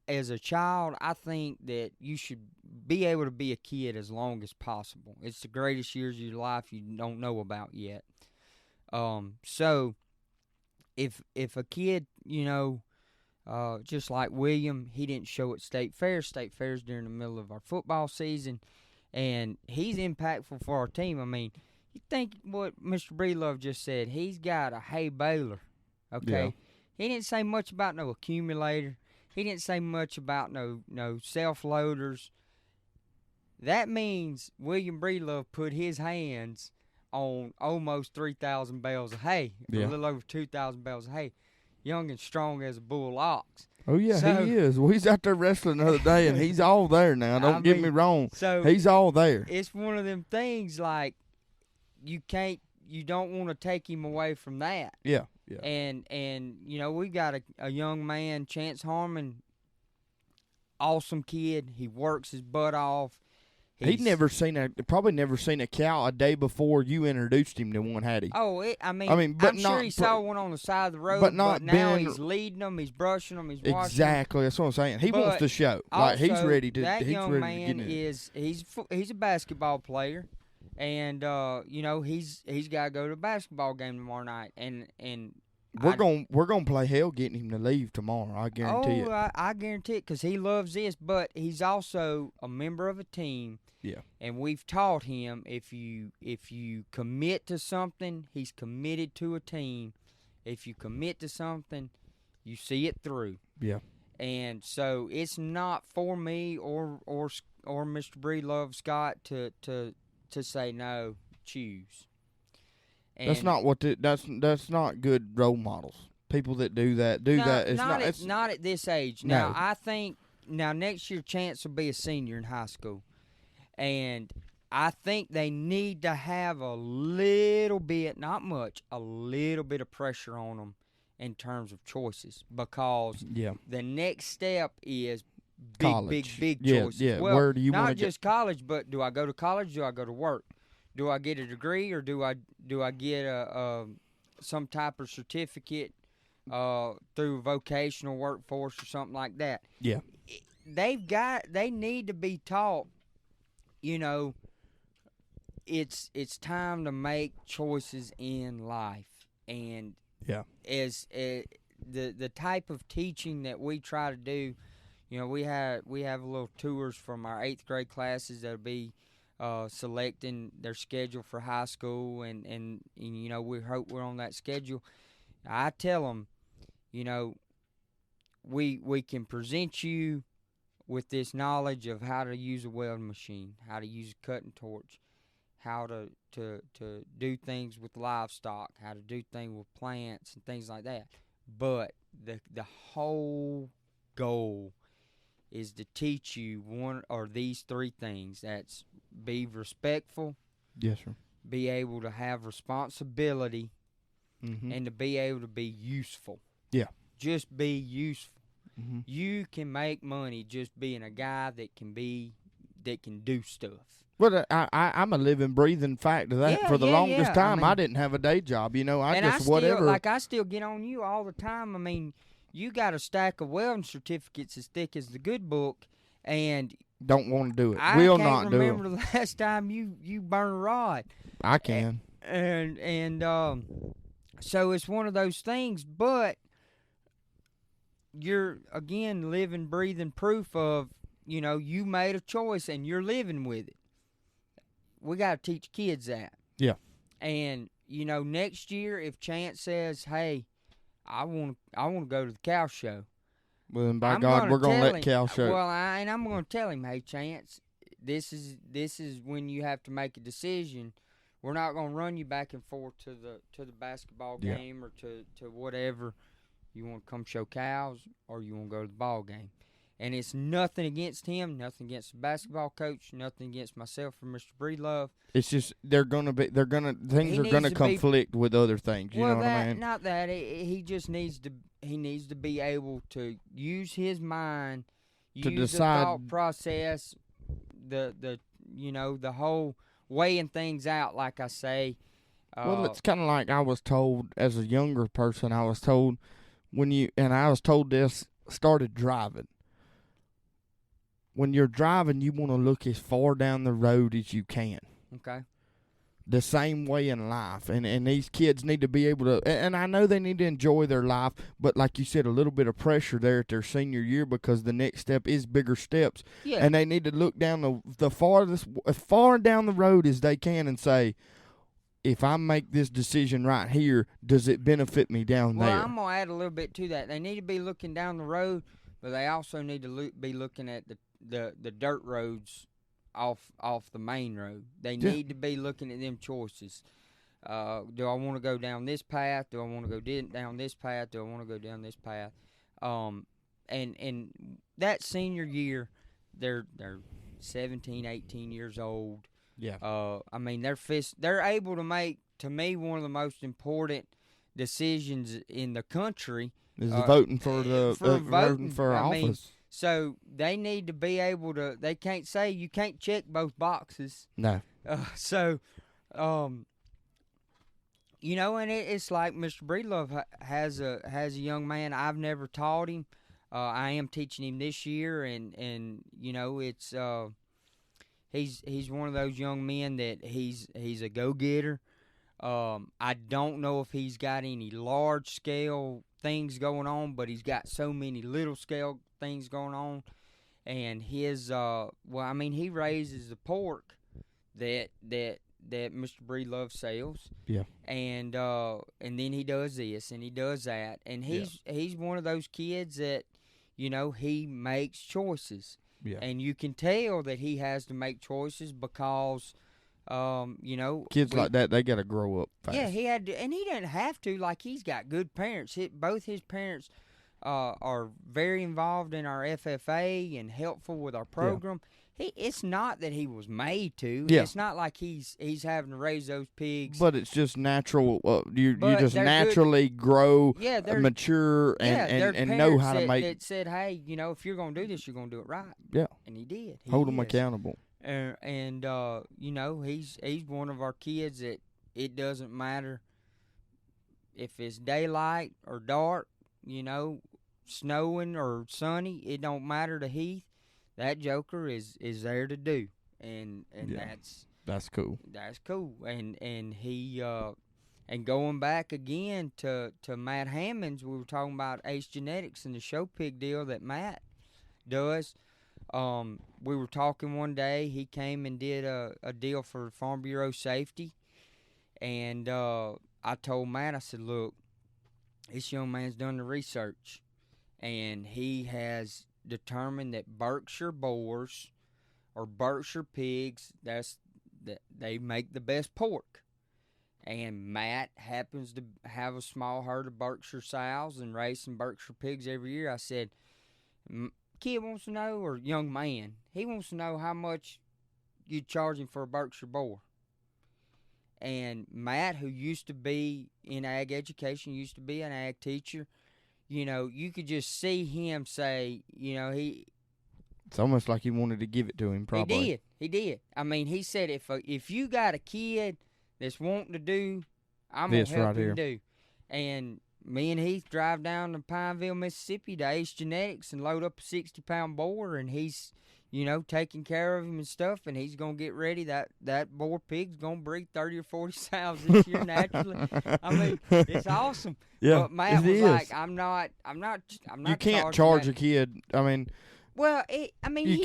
Speaker 3: as a child, I think that you should be able to be a kid as long as possible. It's the greatest years of your life you don't know about yet. So if a kid, just like William, he didn't show at State Fair. State Fair's during the middle of our football season, and he's impactful for our team. I mean, you think what Mr. Breedlove just said, he's got a hay baler, okay? Yeah. He didn't say much about no accumulator. He didn't say much about no self-loaders. That means William Breedlove put his hands on almost 3,000 bales of hay, a little over 2,000 bales of hay, young and strong as a bull ox.
Speaker 1: Oh, yeah, so, he is. Well, he's out there wrestling the other day, and he's all there now. Don't get me wrong. So he's all there.
Speaker 3: It's one of them things, like, you don't want to take him away from that.
Speaker 1: Yeah. Yeah.
Speaker 3: And we got a young man, Chance Harmon, awesome kid. He works his butt off.
Speaker 1: He'd probably never seen a cow a day before you introduced him to one, had he?
Speaker 3: Oh, I'm sure he saw one on the side of the road, but now he's leading them, he's brushing them, he's washing them.
Speaker 1: Exactly, that's what I'm saying. He wants to show. Like, he's ready to.
Speaker 3: That
Speaker 1: he's
Speaker 3: young
Speaker 1: ready
Speaker 3: man
Speaker 1: to get in.
Speaker 3: he's a basketball player, and he's got to go to a basketball game tomorrow night, and
Speaker 1: we're gonna play hell getting him to leave tomorrow. I guarantee it.
Speaker 3: I guarantee it, because he loves this, but he's also a member of a team.
Speaker 1: Yeah.
Speaker 3: And we've taught him, if you commit to something, he's committed to a team. If you commit to something, you see it through.
Speaker 1: Yeah.
Speaker 3: And so it's not for me or Mr. Breedlove Scott to say no, choose. And
Speaker 1: that's not good role models. People that do that It's
Speaker 3: not at this age.
Speaker 1: No.
Speaker 3: Now I think next year Chance will be a senior in high school. And I think they need to have a little bit, not much, a little bit of pressure on them in terms of choices, because the next step is big choices.
Speaker 1: Yeah.
Speaker 3: Well,
Speaker 1: Where do you
Speaker 3: not just college, but do I go to college? Do I go to work? Do I get a degree, or do I get some type of certificate through vocational workforce or something like that?
Speaker 1: Yeah.
Speaker 3: They need to be taught. It's time to make choices in life, and as the type of teaching that we try to do, we have little tours from our 8th grade classes that'll be selecting their schedule for high school, and we hope we're on that schedule. I tell them, we can present you with this knowledge of how to use a welding machine, how to use a cutting torch, how to do things with livestock, how to do things with plants and things like that. But the whole goal is to teach you one or these three things. That's be respectful.
Speaker 1: Yes, sir.
Speaker 3: Be able to have responsibility, and to be able to be useful.
Speaker 1: Yeah.
Speaker 3: Just be useful.
Speaker 1: Mm-hmm.
Speaker 3: You can make money just being a guy that can do stuff.
Speaker 1: Well, I'm a living, breathing fact of that. For the longest time, I didn't have a day job.
Speaker 3: I still get on you all the time. I mean, you got a stack of welding certificates as thick as the good book, and
Speaker 1: don't want to do it.
Speaker 3: I
Speaker 1: Will
Speaker 3: can't
Speaker 1: not do it.
Speaker 3: remember the last time you burned a rod.
Speaker 1: I can.
Speaker 3: And so it's one of those things, but you're, again, living, breathing proof of, you made a choice and you're living with it. We got to teach kids that.
Speaker 1: Yeah.
Speaker 3: And, next year, if Chance says, hey, I want to go to the cow show.
Speaker 1: Well, then by God, we're going to let Cal show.
Speaker 3: Well, I'm going to tell him, hey, Chance, this is when you have to make a decision. We're not going to run you back and forth to the basketball game or to whatever. You want to come show cows, or you want to go to the ball game. And it's nothing against him, nothing against the basketball coach, nothing against myself or Mr. Breedlove.
Speaker 1: It's just things are gonna conflict with other things. You know what I mean?
Speaker 3: Not that. He just needs to be able to use his mind,
Speaker 1: to
Speaker 3: use
Speaker 1: decide
Speaker 3: the thought process, the whole weighing things out. Like I say.
Speaker 1: Well, it's kind of like I was told as a younger person. I was told started driving. When you're driving, you want to look as far down the road as you can.
Speaker 3: Okay.
Speaker 1: The same way in life. And these kids need to be able to, and I know they need to enjoy their life, but like you said, a little bit of pressure there at their senior year, because the next step is bigger steps.
Speaker 3: Yeah.
Speaker 1: And they need to look down the farthest, as far down the road as they can, and say, if I make this decision right here, does it benefit me down there?
Speaker 3: Well, I'm going to add a little bit to that. They need to be looking down the road, but they also need to be looking at the dirt roads off the main road. They need to be looking at them choices. Do I want to go down this path? Do I want to go down this path? Do I want to go down this path? And that senior year, they're 17, 18 years old.
Speaker 1: Yeah.
Speaker 3: I mean, they're able to make, to me, one of the most important decisions in the country
Speaker 1: is voting for voting for office.
Speaker 3: So they need to be able to. They can't say you can't check both boxes.
Speaker 1: No.
Speaker 3: And it's like Mr. Breedlove has a young man. I've never taught him. I am teaching him this year, and it's he's one of those young men that he's a go-getter. I don't know if he's got any large scale things going on, but he's got so many little scale things going on. And his he raises the pork that Mr. Breedlove sells.
Speaker 1: Yeah.
Speaker 3: And then he does this and he does that, and he's one of those kids that, he makes choices.
Speaker 1: Yeah.
Speaker 3: And you can tell that he has to make choices because,
Speaker 1: kids like that, they got to grow up fast.
Speaker 3: Yeah, he had to, and he didn't have to. Like, he's got good parents. Both his parents are very involved in our FFA and helpful with our program. It's not that he was made to.
Speaker 1: Yeah.
Speaker 3: It's not like he's having to raise those pigs.
Speaker 1: But it's just natural. You
Speaker 3: But
Speaker 1: just
Speaker 3: they're
Speaker 1: naturally grow,
Speaker 3: they're
Speaker 1: mature,
Speaker 3: they're
Speaker 1: and know how to
Speaker 3: parents
Speaker 1: make.
Speaker 3: that said, hey, if you're going to do this, you're going to do it right.
Speaker 1: Yeah.
Speaker 3: And he did.
Speaker 1: Hold them accountable.
Speaker 3: And he's one of our kids that it doesn't matter if it's daylight or dark, snowing or sunny. It don't matter to Heath. That joker is there to do, and
Speaker 1: that's cool.
Speaker 3: That's cool, and he and going back again to Matt Hammonds, we were talking about Ace Genetics and the show pig deal that Matt does. We were talking one day. He came and did a deal for Farm Bureau safety, and I told Matt, I said, look, this young man's done the research, and he has determined that Berkshire boars or Berkshire pigs, that they make the best pork. And Matt happens to have a small herd of Berkshire sows and raise some Berkshire pigs every year. I said, kid wants to know, or young man, he wants to know how much you charge him for a Berkshire boar. And Matt, who used to be in ag education, used to be an ag teacher, you could just see him say,
Speaker 1: it's almost like he wanted to give it to him, probably.
Speaker 3: He did. I mean, he said, if you got a kid that's wanting to do, I'm going to help him do. And me and Heath drive down to Pineville, Mississippi to Ace Genetics and load up a 60-pound boar, and he's, taking care of him and stuff, and he's going to get ready. That boar pig's going to breed 30 or 40 sows this year naturally. I mean, it's awesome.
Speaker 1: Yeah,
Speaker 3: but Matt was like, I'm not.
Speaker 1: You can't charge a kid. I mean,
Speaker 3: well, he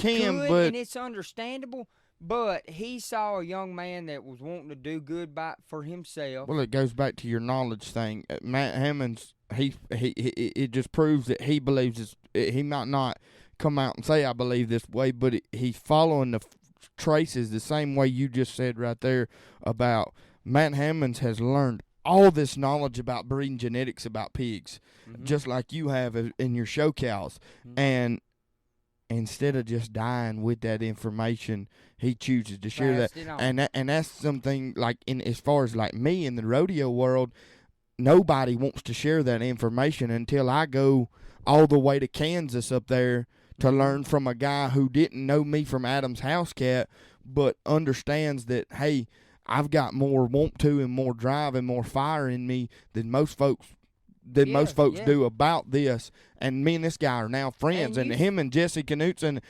Speaker 1: can,
Speaker 3: could,
Speaker 1: but
Speaker 3: and it's understandable. But he saw a young man that was wanting to do good for himself.
Speaker 1: Well, it goes back to your knowledge thing. Matt Hammonds, it just proves that he believes this. He might not come out and say, I believe this way, but he's following the traces the same way you just said right there about Matt Hammonds has learned all this knowledge about breeding genetics about pigs, just like you have in your show cows. And instead of just dying with that information, he chooses to share that. And that's something like as far as like me in the rodeo world, nobody wants to share that information until I go all the way to Kansas up there to learn from a guy who didn't know me from Adam's house cat, but understands that, hey, I've got more want to and more drive and more fire in me than most folks do about this. And me and this guy are now friends, and him and Jesse Knutson,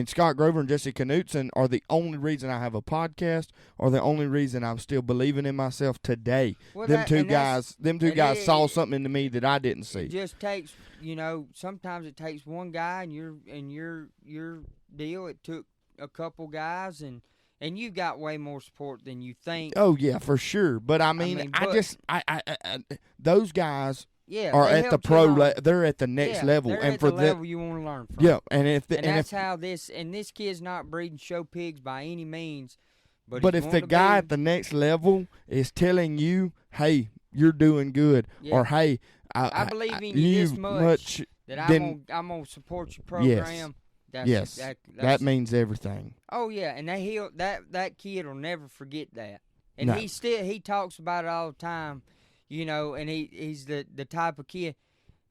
Speaker 1: Scott Grover and Jesse Knutson are the only reason I have a podcast, or the only reason I'm still believing in myself today.
Speaker 3: Well,
Speaker 1: them two guys saw something into me that I didn't see.
Speaker 3: It just takes, sometimes it takes one guy, and your deal, it took a couple guys, and you got way more support than you think.
Speaker 1: Oh yeah, for sure. But those guys are at the pro. They're at the next level,
Speaker 3: they're
Speaker 1: and
Speaker 3: at
Speaker 1: for
Speaker 3: the level you want to learn from.
Speaker 1: Yeah,
Speaker 3: and this kid's not breeding show pigs by any means.
Speaker 1: But if the guy at the next level is telling you, "Hey, you're doing good," or "Hey,
Speaker 3: I believe in you this much that I'm gonna support your program."
Speaker 1: Yes, that means everything.
Speaker 3: Oh yeah, and that kid will never forget that. And he talks about it all the time, and he's the type of kid.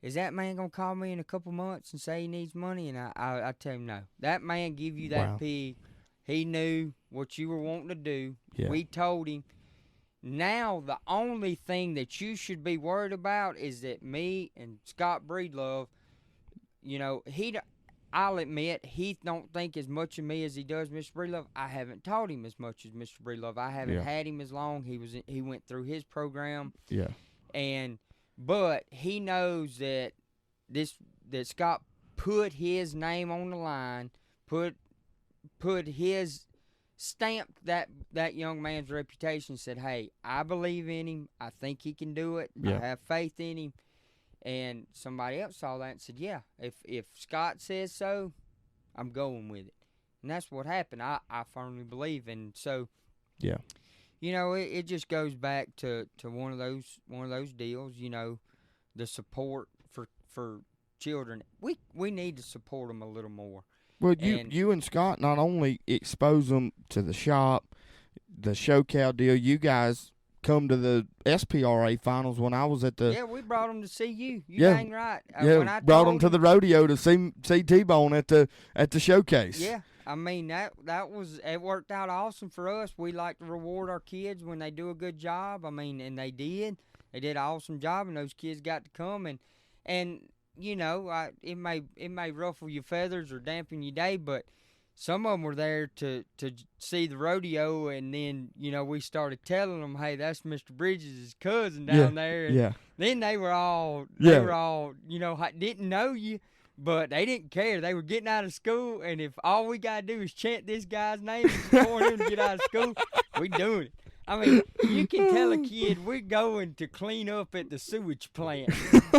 Speaker 3: Is that man gonna call me in a couple months and say he needs money? And I tell him no. That man give you that pig. He knew what you were wanting to do. Yeah. We told him. Now the only thing that you should be worried about is that me and Scott Breedlove, I'll admit, Heath don't think as much of me as he does Mr. Breedlove. I haven't taught him as much as Mr. Breedlove. I haven't had him as long. He went through his program.
Speaker 1: Yeah.
Speaker 3: But he knows that Scott put his name on the line, put his stamped that young man's reputation, said, hey, I believe in him. I think he can do it. I have faith in him. And somebody else saw that and said, yeah, if Scott says so, I'm going with it. And that's what happened. I firmly believe. And so, it just goes back to one of those deals, the support for children. We need to support them a little more.
Speaker 1: Well, you and Scott not only expose them to the shop, the show cow deal, you guys come to the SPRA finals when I was at the...
Speaker 3: Yeah, we brought them to see you. You dang right.
Speaker 1: When I brought them to the rodeo to see Tbone at the showcase.
Speaker 3: Yeah, I mean, it worked out awesome for us. We like to reward our kids when they do a good job. I mean, and they did. They did an awesome job, and those kids got to come and it may ruffle your feathers or dampen your day, but some of them were there to see the rodeo, and then we started telling them, hey, that's Mr. Bridges' cousin down there. And then they were all didn't know you, but they didn't care. They were getting out of school, and if all we gotta do is chant this guy's name and support him to get out of school, we doing it. I mean, you can tell a kid we're going to clean up at the sewage plant.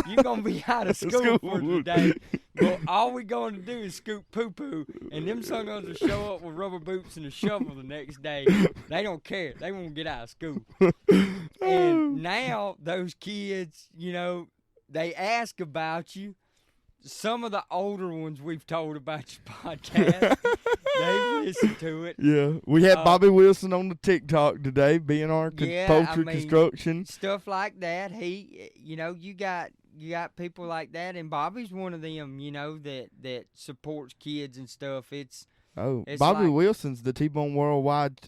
Speaker 3: You're going to be out of school for today. But all we're going to do is scoop poo-poo, and them sungons will show up with rubber boots and a shovel the next day. They don't care. They won't get out of school. And now those kids, they ask about you. Some of the older ones we've told about your podcast. They've listened to it.
Speaker 1: Yeah. We had Bobby Wilson on the TikTok today, being our poultry construction.
Speaker 3: Stuff like that. He, you got people like that, and Bobby's one of them, that supports kids and stuff. It's
Speaker 1: Bobby Wilson's the Tbone Worldwide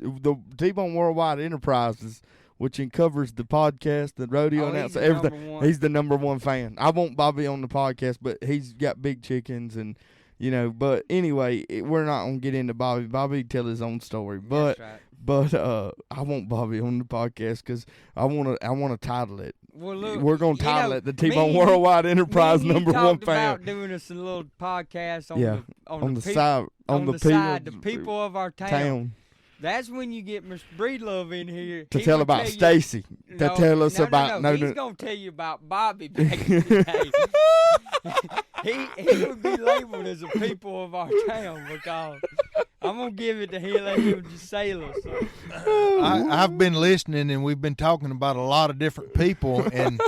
Speaker 1: Enterprises, which covers the podcast, the rodeo, and everything. He's the number one fan. I want Bobby on the podcast, but he's got big chickens and, but anyway, we're not going to get into Bobby. Bobby tell his own story, but I want Bobby on the podcast because I want to title it.
Speaker 3: Well, look,
Speaker 1: we're going to title it the Tbone Worldwide Enterprise number one fan.
Speaker 3: About doing us a little podcast
Speaker 1: on the side,
Speaker 3: the people of our town. That's when you get Mr. Breedlove in here
Speaker 1: to tell about Stacy. To tell us about
Speaker 3: he's gonna tell you about Bobby back in the day. he would be labeled as a people of our town because I'm gonna give it to him. Let him just sail us.
Speaker 2: I've been listening, and we've been talking about a lot of different people, and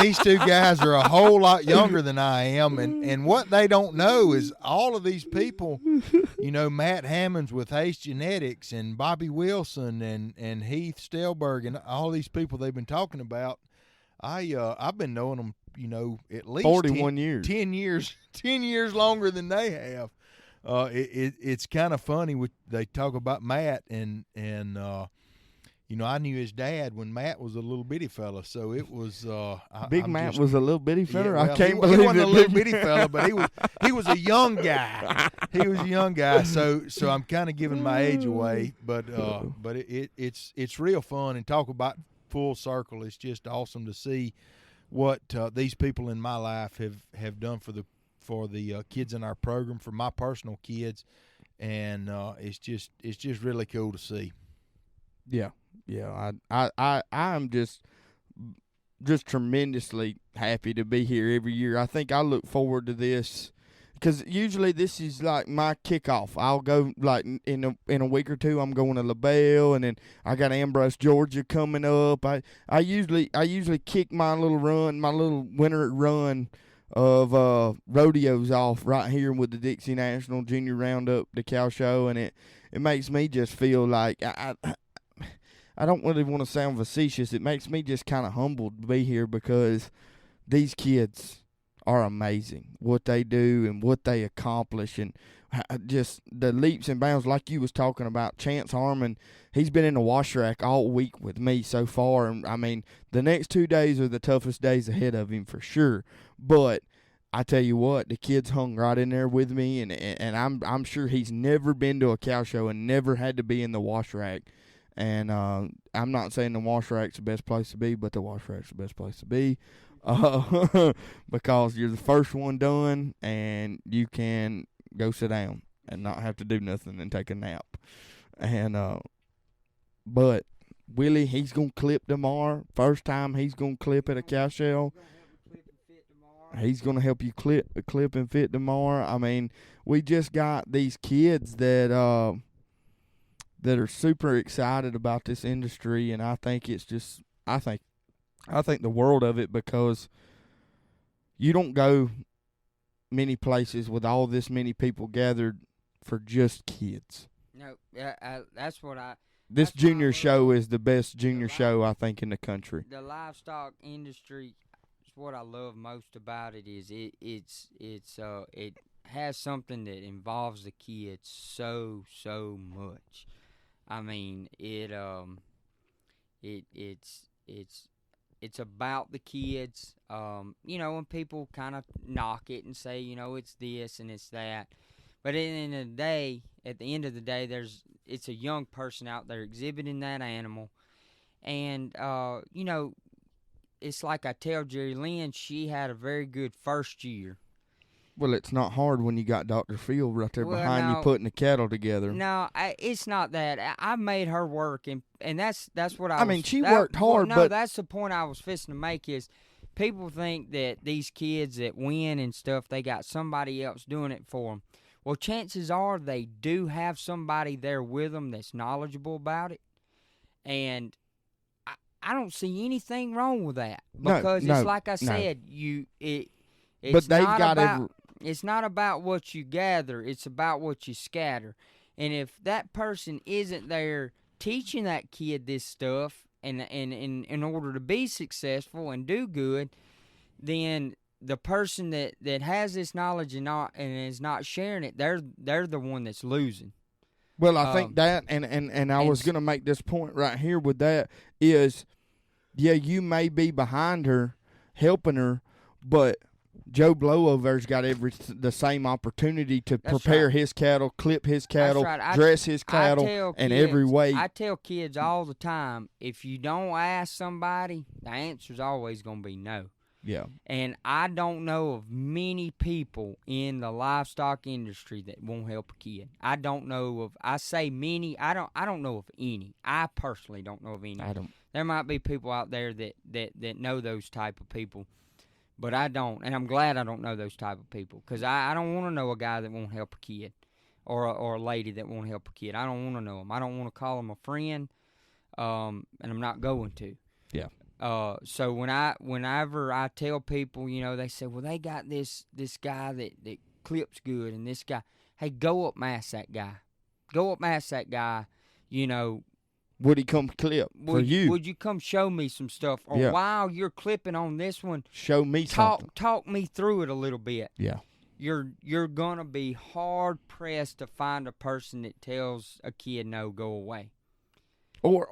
Speaker 2: these two guys are a whole lot younger than I am, and what they don't know is all of these people, Matt Hammonds with Ace Genetics and Bobby Wilson and Heath Stelberg and all these people they've been talking about. I've been knowing them, at least
Speaker 1: 41 years.
Speaker 2: 10 years longer than they have. It's kind of funny they talk about Matt and I knew his dad when Matt was a little bitty fella, so it was
Speaker 1: Matt was a little bitty fella.
Speaker 2: Yeah, well,
Speaker 1: I can't believe
Speaker 2: he wasn't a little bitty fella, but he was a young guy. He was a young guy, so I'm kind of giving my age away, but it's real fun, and talk about full circle. It's just awesome to see what these people in my life have done for the kids in our program, for my personal kids, and it's just really cool to see.
Speaker 1: Yeah. Yeah, I'm just tremendously happy to be here every year. I think I look forward to this because usually this is like my kickoff. I'll go like in a week or two. I'm going to LaBelle, and then I got Ambrose, Georgia coming up. I usually kick my little winter run of rodeos off right here with the Dixie National Junior Roundup, the cow show, and it makes me just feel like I don't really want to sound facetious. It makes me just kind of humbled to be here because these kids are amazing. What they do and what they accomplish, and just the leaps and bounds like you was talking about. Chance Harmon, he's been in the wash rack all week with me so far. And I mean, the next 2 days are the toughest days ahead of him for sure. But I tell you what, the kid's hung right in there with me, and I'm sure he's never been to a cow show and never had to be in the wash rack. And I'm not saying the wash rack's the best place to be, but the wash rack's the best place to be, because you're the first one done, and you can go sit down and not have to do nothing and take a nap. And but Willie, he's gonna clip tomorrow. First time he's gonna clip at a cow show. He's gonna help you clip and fit tomorrow. I mean, we just got these kids that are super excited about this industry, and I think it's just I think the world of it, because you don't go many places with all this many people gathered for just kids.
Speaker 3: No, that's what I.
Speaker 1: This
Speaker 3: that's
Speaker 1: junior show is the best junior show I think in the country.
Speaker 3: The livestock industry. What I love most about it is it has something that involves the kids so much. I mean, it's about the kids. You know, when people kind of knock it and say, you know, it's this and it's that, but at the end of the day, it's a young person out there exhibiting that animal, and you know. It's like I tell Jerry Lynn, she had a very good first year.
Speaker 1: Well, it's not hard when you got Dr. Phil right there behind you putting the cattle together.
Speaker 3: No, it's not that. I made her work, and that's what I
Speaker 1: mean, she worked hard,
Speaker 3: but that's the point I was fixing to make is people think that these kids that win and stuff, they got somebody else doing it for them. Well, chances are they do have somebody there with them that's knowledgeable about it, and I don't see anything wrong with that, because it's like I said, it's not about what you gather, it's about what you scatter. And if that person isn't there teaching that kid this stuff and in order to be successful and do good, then the person that has this knowledge and is not sharing it, they're the one that's losing.
Speaker 1: Well, I think that, and I was going to make this point right here with that is, yeah, you may be behind her, helping her, but Joe Blow over there's got the same opportunity to prepare his cattle, clip his cattle, dress his cattle, and every way.
Speaker 3: I tell kids all the time, if you don't ask somebody, the answer's always going to be no.
Speaker 1: Yeah.
Speaker 3: And I don't know of many people in the livestock industry that won't help a kid. I don't know of. I say many. I don't know of any. I personally don't know of any.
Speaker 1: I don't.
Speaker 3: There might be people out there that know those type of people, but I don't. And I'm glad I don't know those type of people, because I don't want to know a guy that won't help a kid, or a lady that won't help a kid. I don't want to know them. I don't want to call them a friend, and I'm not going to.
Speaker 1: Yeah.
Speaker 3: So whenever I tell people, you know, they say, well, they got this guy that clips good, and this guy, hey, go up and ask that guy. Go up and ask that guy, you know.
Speaker 1: Would he come clip for you?
Speaker 3: Would you come show me some stuff? Or while you're clipping on this one,
Speaker 1: show me something.
Speaker 3: Talk me through it a little bit.
Speaker 1: Yeah.
Speaker 3: You're going to be hard-pressed to find a person that tells a kid, no, go away.
Speaker 1: Or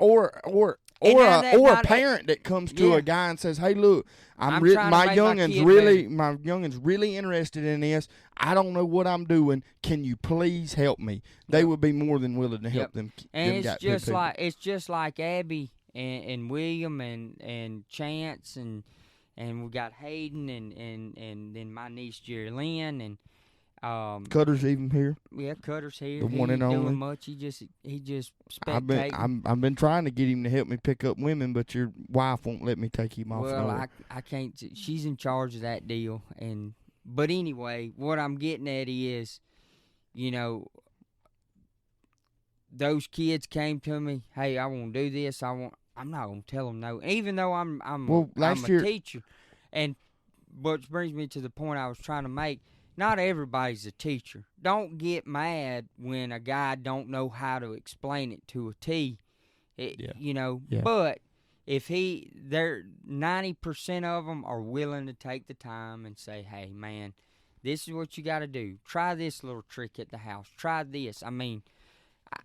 Speaker 1: a parent that comes to a guy and says, "Hey, look, my youngin's really interested in this. I don't know what I'm doing. Can you please help me?" They would be more than willing to help them.
Speaker 3: And it's just like Abby and William and Chance and we got Hayden and then my niece Jerry Lynn and.
Speaker 1: Cutter's even here.
Speaker 3: Yeah, Cutter's here.
Speaker 1: The one and only.
Speaker 3: Doing much. He just
Speaker 1: spectating. I've been trying to get him to help me pick up women, but your wife won't let me take him off.
Speaker 3: Well, I can't. She's in charge of that deal. But anyway, what I'm getting at is, you know, those kids came to me. Hey, I want to do this. I'm not gonna tell them no, even though I'm a teacher. And which brings me to the point I was trying to make. Not everybody's a teacher. Don't get mad when a guy don't know how to explain it to a T. You know, but if 90% of them are willing to take the time and say, hey, man, this is what you got to do. Try this little trick at the house. Try this. I mean,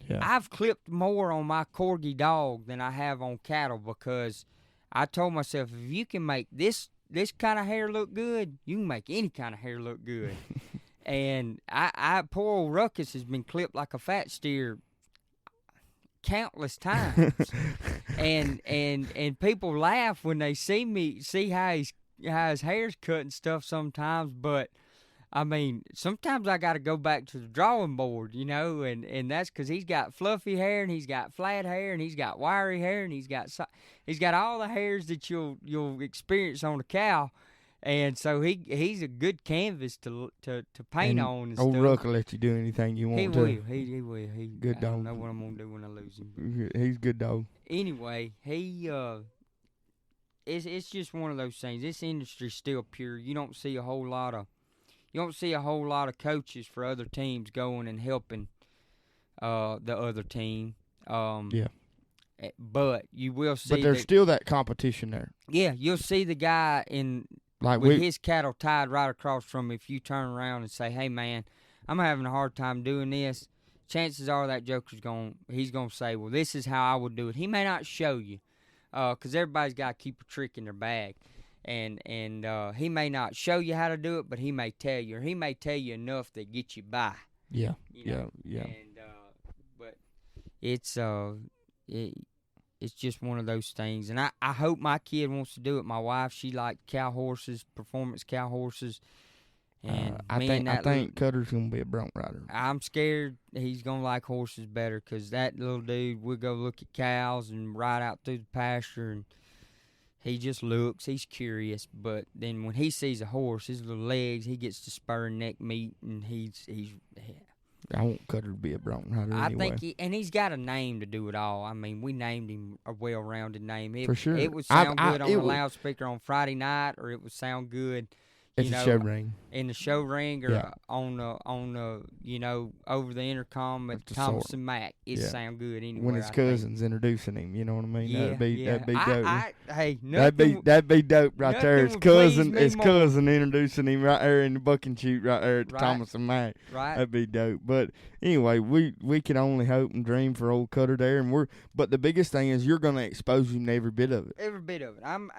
Speaker 3: I've clipped more on my Corgi dog than I have on cattle, because I told myself, if you can make this this kind of hair look good, you can make any kind of hair look good. And I poor old Ruckus has been clipped like a fat steer countless times. and people laugh when they see how his hair's cut and stuff sometimes, but I mean, sometimes I got to go back to the drawing board, you know, and that's because he's got fluffy hair, and he's got flat hair, and he's got wiry hair, and he's got all the hairs that you'll experience on a cow, and so he's a good canvas to paint on and
Speaker 1: old
Speaker 3: stuff.
Speaker 1: Ruck will let you do anything you want to.
Speaker 3: He will.
Speaker 1: Good
Speaker 3: I
Speaker 1: dog.
Speaker 3: don't know what I'm gonna do when I lose him.
Speaker 1: He's a good dog.
Speaker 3: Anyway, it's just one of those things. This industry's still pure. You don't see a whole lot of coaches for other teams going and helping the other team.
Speaker 1: Yeah.
Speaker 3: But you will see.
Speaker 1: But there's still that competition there.
Speaker 3: Yeah, you'll see the guy with his cattle tied right across from him. If you turn around and say, "Hey, man, I'm having a hard time doing this," chances are that joker's he's gonna say, "Well, this is how I would do it." He may not show you, because everybody's got to keep a trick in their bag. And he may not show you how to do it, but he may tell you, or he may tell you enough that gets you by.
Speaker 1: Yeah,
Speaker 3: you know?
Speaker 1: yeah.
Speaker 3: And but it's just one of those things. And I hope my kid wants to do it. My wife, she likes cow horses, performance cow horses. And
Speaker 1: I think Cutter's gonna be a bronc rider.
Speaker 3: I'm scared he's gonna like horses better, because that little dude will go look at cows and ride out through the pasture, and he just looks. He's curious, but then when he sees a horse, his little legs, he gets to spur and neck meat, and he's.
Speaker 1: I want Cutter to be a bronc rider anyway.
Speaker 3: I think he's got a name to do it all. I mean, we named him a well-rounded name.
Speaker 1: For sure.
Speaker 3: It would sound good on the loudspeaker on Friday night, or it would sound good.
Speaker 1: It's a show ring.
Speaker 3: In the show ring, or on the over the intercom at Thomas and Mack. It sound good anyway.
Speaker 1: When his cousin's introducing him, you know what I mean?
Speaker 3: Yeah,
Speaker 1: that'd be dope.
Speaker 3: Hey,
Speaker 1: that'd be dope right there. His cousin
Speaker 3: more.
Speaker 1: introducing him right there in the buck and shoot right there at the Thomas and Mack.
Speaker 3: Right.
Speaker 1: That'd be dope. But anyway, we can only hope and dream for old Cutter there, but the biggest thing is you're gonna expose him to every bit of it.
Speaker 3: Every bit of it. I'm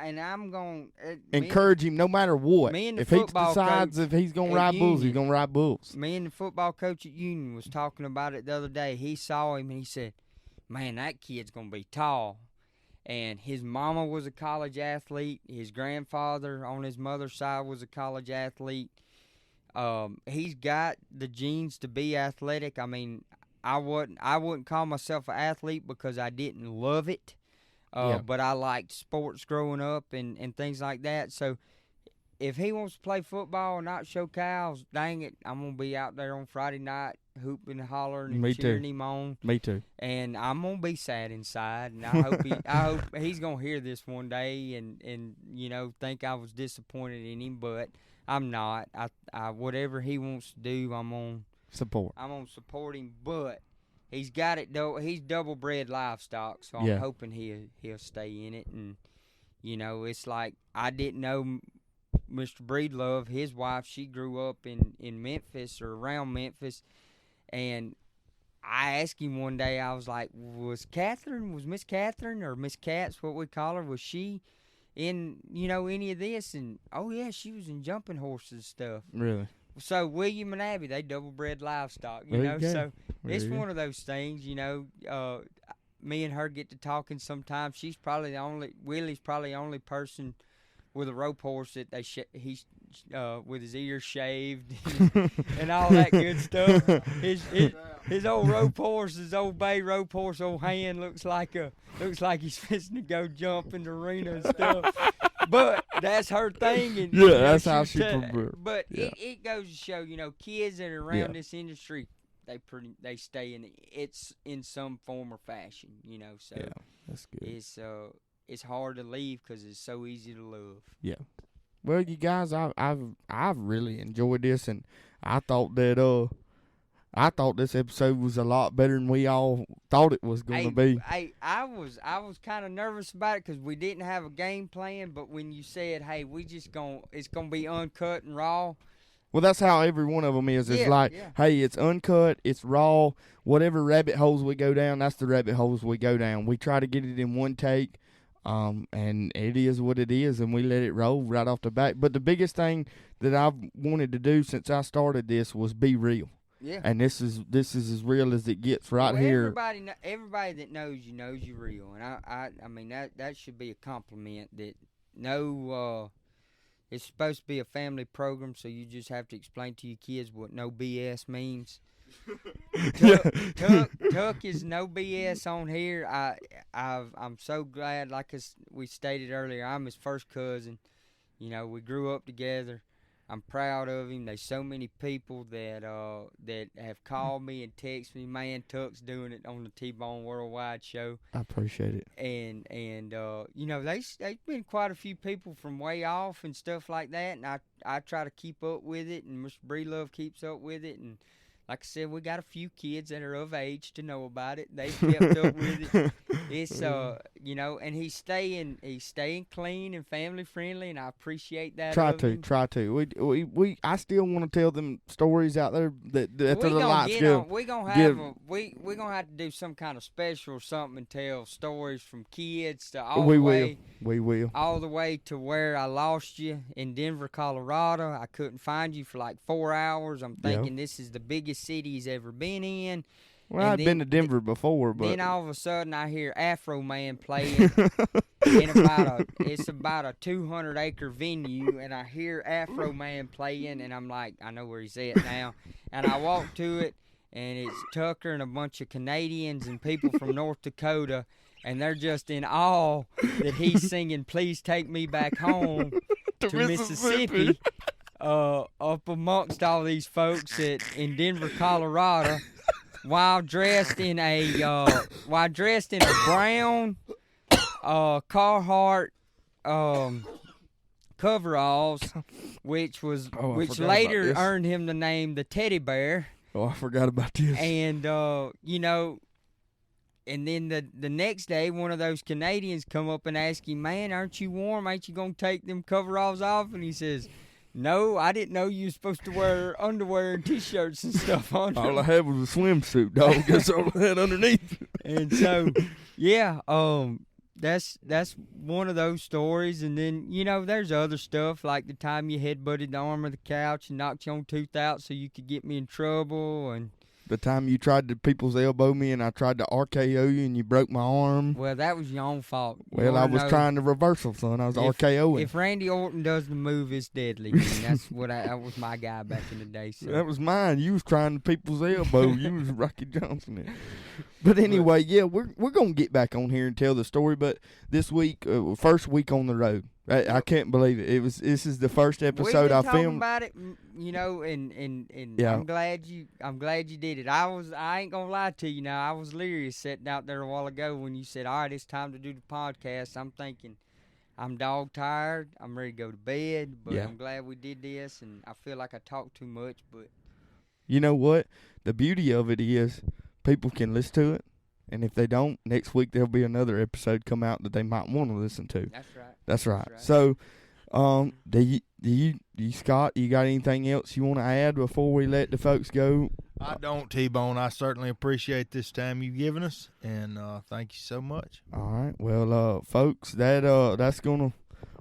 Speaker 3: gonna
Speaker 1: encourage him no matter what. If he decides if he's gonna ride bulls, he's gonna ride bulls.
Speaker 3: Me and the football coach at Union was talking about it the other day. He saw him and he said, "Man, that kid's gonna be tall." And his mama was a college athlete. His grandfather on his mother's side was a college athlete. He's got the genes to be athletic. I mean, I wouldn't call myself an athlete because I didn't love it. But I liked sports growing up and things like that. So if he wants to play football and not show cows, dang it, I'm going to be out there on Friday night hooping and hollering and cheering him on.
Speaker 1: Me too.
Speaker 3: And I'm going to be sad inside, and I hope he's going to hear this one day and think I was disappointed in him, but I'm not. I whatever he wants to do, I'm going to
Speaker 1: support.
Speaker 3: I'm going to support him, but he's got it though. He's double-bred livestock, so I'm hoping he'll stay in it. And it's like I didn't know Mr. Breedlove, his wife, she grew up in Memphis or around Memphis, and I asked him one day, I was like, was Miss Catherine, or Miss Katz, what we call her, was she in, any of this? And, oh, yeah, she was in jumping horses and stuff.
Speaker 1: Really?
Speaker 3: So William and Abby, they double-bred livestock, So it's one of those things, me and her get to talking sometimes. Willie's probably the only person with a rope horse that he's with his ears shaved and all that good stuff. His old rope horse, his old bay rope horse, old hand looks like he's fixing to go jump in the arena and stuff. But that's her thing. And,
Speaker 1: that's how she prepares.
Speaker 3: But it goes to show, kids that are around this industry, they stay it's in some form or fashion, So
Speaker 1: yeah, that's good.
Speaker 3: It's hard to leave because it's so easy to love.
Speaker 1: Yeah. Well, you guys, I've really enjoyed this, and I thought this episode was a lot better than we all thought it was going to be.
Speaker 3: I was kind of nervous about it because we didn't have a game plan. But when you said, "Hey, it's gonna be uncut and raw,"
Speaker 1: well, that's how every one of them is. It's hey, it's uncut, it's raw. Whatever rabbit holes we go down, that's the rabbit holes we go down. We try to get it in one take. And it is what it is, and we let it roll right off the bat. But the biggest thing that I've wanted to do since I started this was be real.
Speaker 3: Yeah.
Speaker 1: And this is as real as it gets right
Speaker 3: well,
Speaker 1: here.
Speaker 3: Everybody that knows you're real, and I mean that should be a compliment. That it's supposed to be a family program, so you just have to explain to your kids what no BS means. Tuck is no BS on here. I'm so glad. Like we stated earlier, I'm his first cousin. You know, we grew up together. I'm proud of him. There's so many people that have called me and texted me. Man, Tuck's doing it on the Tbone Worldwide show.
Speaker 1: I appreciate it.
Speaker 3: And you know, there's been quite a few people from way off and stuff like that. And I try to keep up with it, and Mr. Breedlove keeps up with it. And like I said, we got a few kids that are of age to know about it. They've kept up with it. It's you know, and he's staying clean and family friendly, and I appreciate that. Try
Speaker 1: to. I still want to tell them stories out there that the lights go.
Speaker 3: We're gonna have to do some kind of special or something and tell stories from kids to all the way all the way to where I lost you in Denver, Colorado. I couldn't find you for like 4 hours. I'm thinking this is the biggest city he's ever been in.
Speaker 1: Well, I'd been to Denver before, but
Speaker 3: then all of a sudden I hear Afro Man playing in about a 200-acre venue, and I hear Afro Man playing, and I'm like, I know where he's at now. And I walk to it, and it's Tucker and a bunch of Canadians and people from North Dakota, and they're just in awe that he's singing "Please Take Me Back Home" to Mississippi. Up amongst all these folks in Denver, Colorado, while dressed in a brown Carhartt coveralls, which later earned him the name the Teddy Bear.
Speaker 1: Oh, I forgot about this.
Speaker 3: And you know, and then the next day, one of those Canadians come up and ask him, "Man, aren't you warm? Ain't you gonna take them coveralls off?" And he says, "No, I didn't know you were supposed to wear underwear and T-shirts and stuff on."
Speaker 1: All I had was a swimsuit, dog. That's all I had underneath.
Speaker 3: And so, yeah, that's one of those stories. And then, you know, there's other stuff, like the time you headbutted the arm of the couch and knocked your own tooth out so you could get me in trouble, and
Speaker 1: the time you tried to people's elbow me and I tried to RKO you and you broke my arm.
Speaker 3: Well, that was your own fault.
Speaker 1: Well, I was trying to reversal, son. I was RKOing.
Speaker 3: If Randy Orton does the move, it's deadly. That was my guy back in the day. So.
Speaker 1: That was mine. You was trying to people's elbow. You was Rocky Johnson. But anyway, yeah, we're going to get back on here and tell the story. But this week, first week on the road. I can't believe it. This is the first episode I filmed.
Speaker 3: Talking about it, you know, and yeah. I'm glad you did it. I ain't gonna lie to you. Now I was leery sitting out there a while ago when you said, "All right, it's time to do the podcast." I'm thinking, I'm dog tired. I'm ready to go to bed. But I'm glad we did this, and I feel like I talked too much. But
Speaker 1: you know what? The beauty of it is, people can listen to it. And if they don't, next week there'll be another episode come out that they might want to listen to. That's right. So, do you, Scott, you got anything else you want to add before we let the folks go?
Speaker 2: I don't, Tbone. I certainly appreciate this time you've given us, and thank you so much.
Speaker 1: All right. Well, folks, that's gonna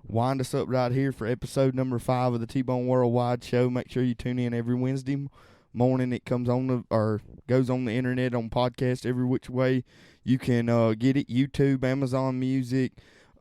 Speaker 1: wind us up right here for episode number 5 of the Tbone Worldwide Show. Make sure you tune in every Wednesday morning. It comes on goes on the internet on podcast every which way you can get it. YouTube, Amazon Music,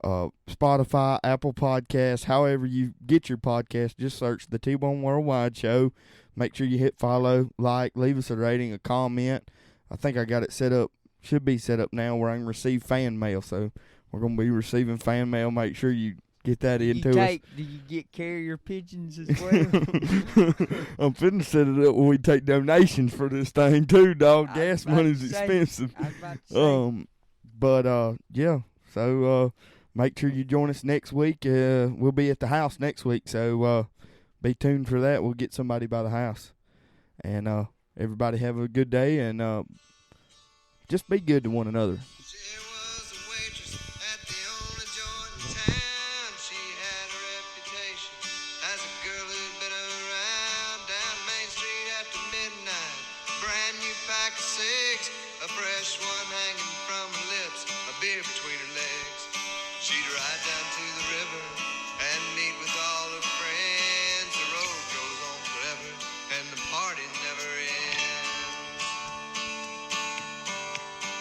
Speaker 1: Spotify, Apple Podcasts, however you get your podcast. Just search the Tbone Worldwide Show. Make sure you hit follow, like, leave us a rating, a comment. I think I got it set up, should be set up now where I can receive fan mail. So we're going to be receiving fan mail. Make sure you get that into us.
Speaker 3: Do you get carrier pigeons as well?
Speaker 1: I'm finna set it up where we take donations for this thing too, dog. Gas money's expensive.
Speaker 3: I was about to
Speaker 1: say. Yeah. So make sure you join us next week. We'll be at the house next week, so be tuned for that. We'll get somebody by the house. And everybody have a good day, and just be good to one another.
Speaker 5: A fresh one hanging from her lips, a beer between her legs. She'd ride down to the river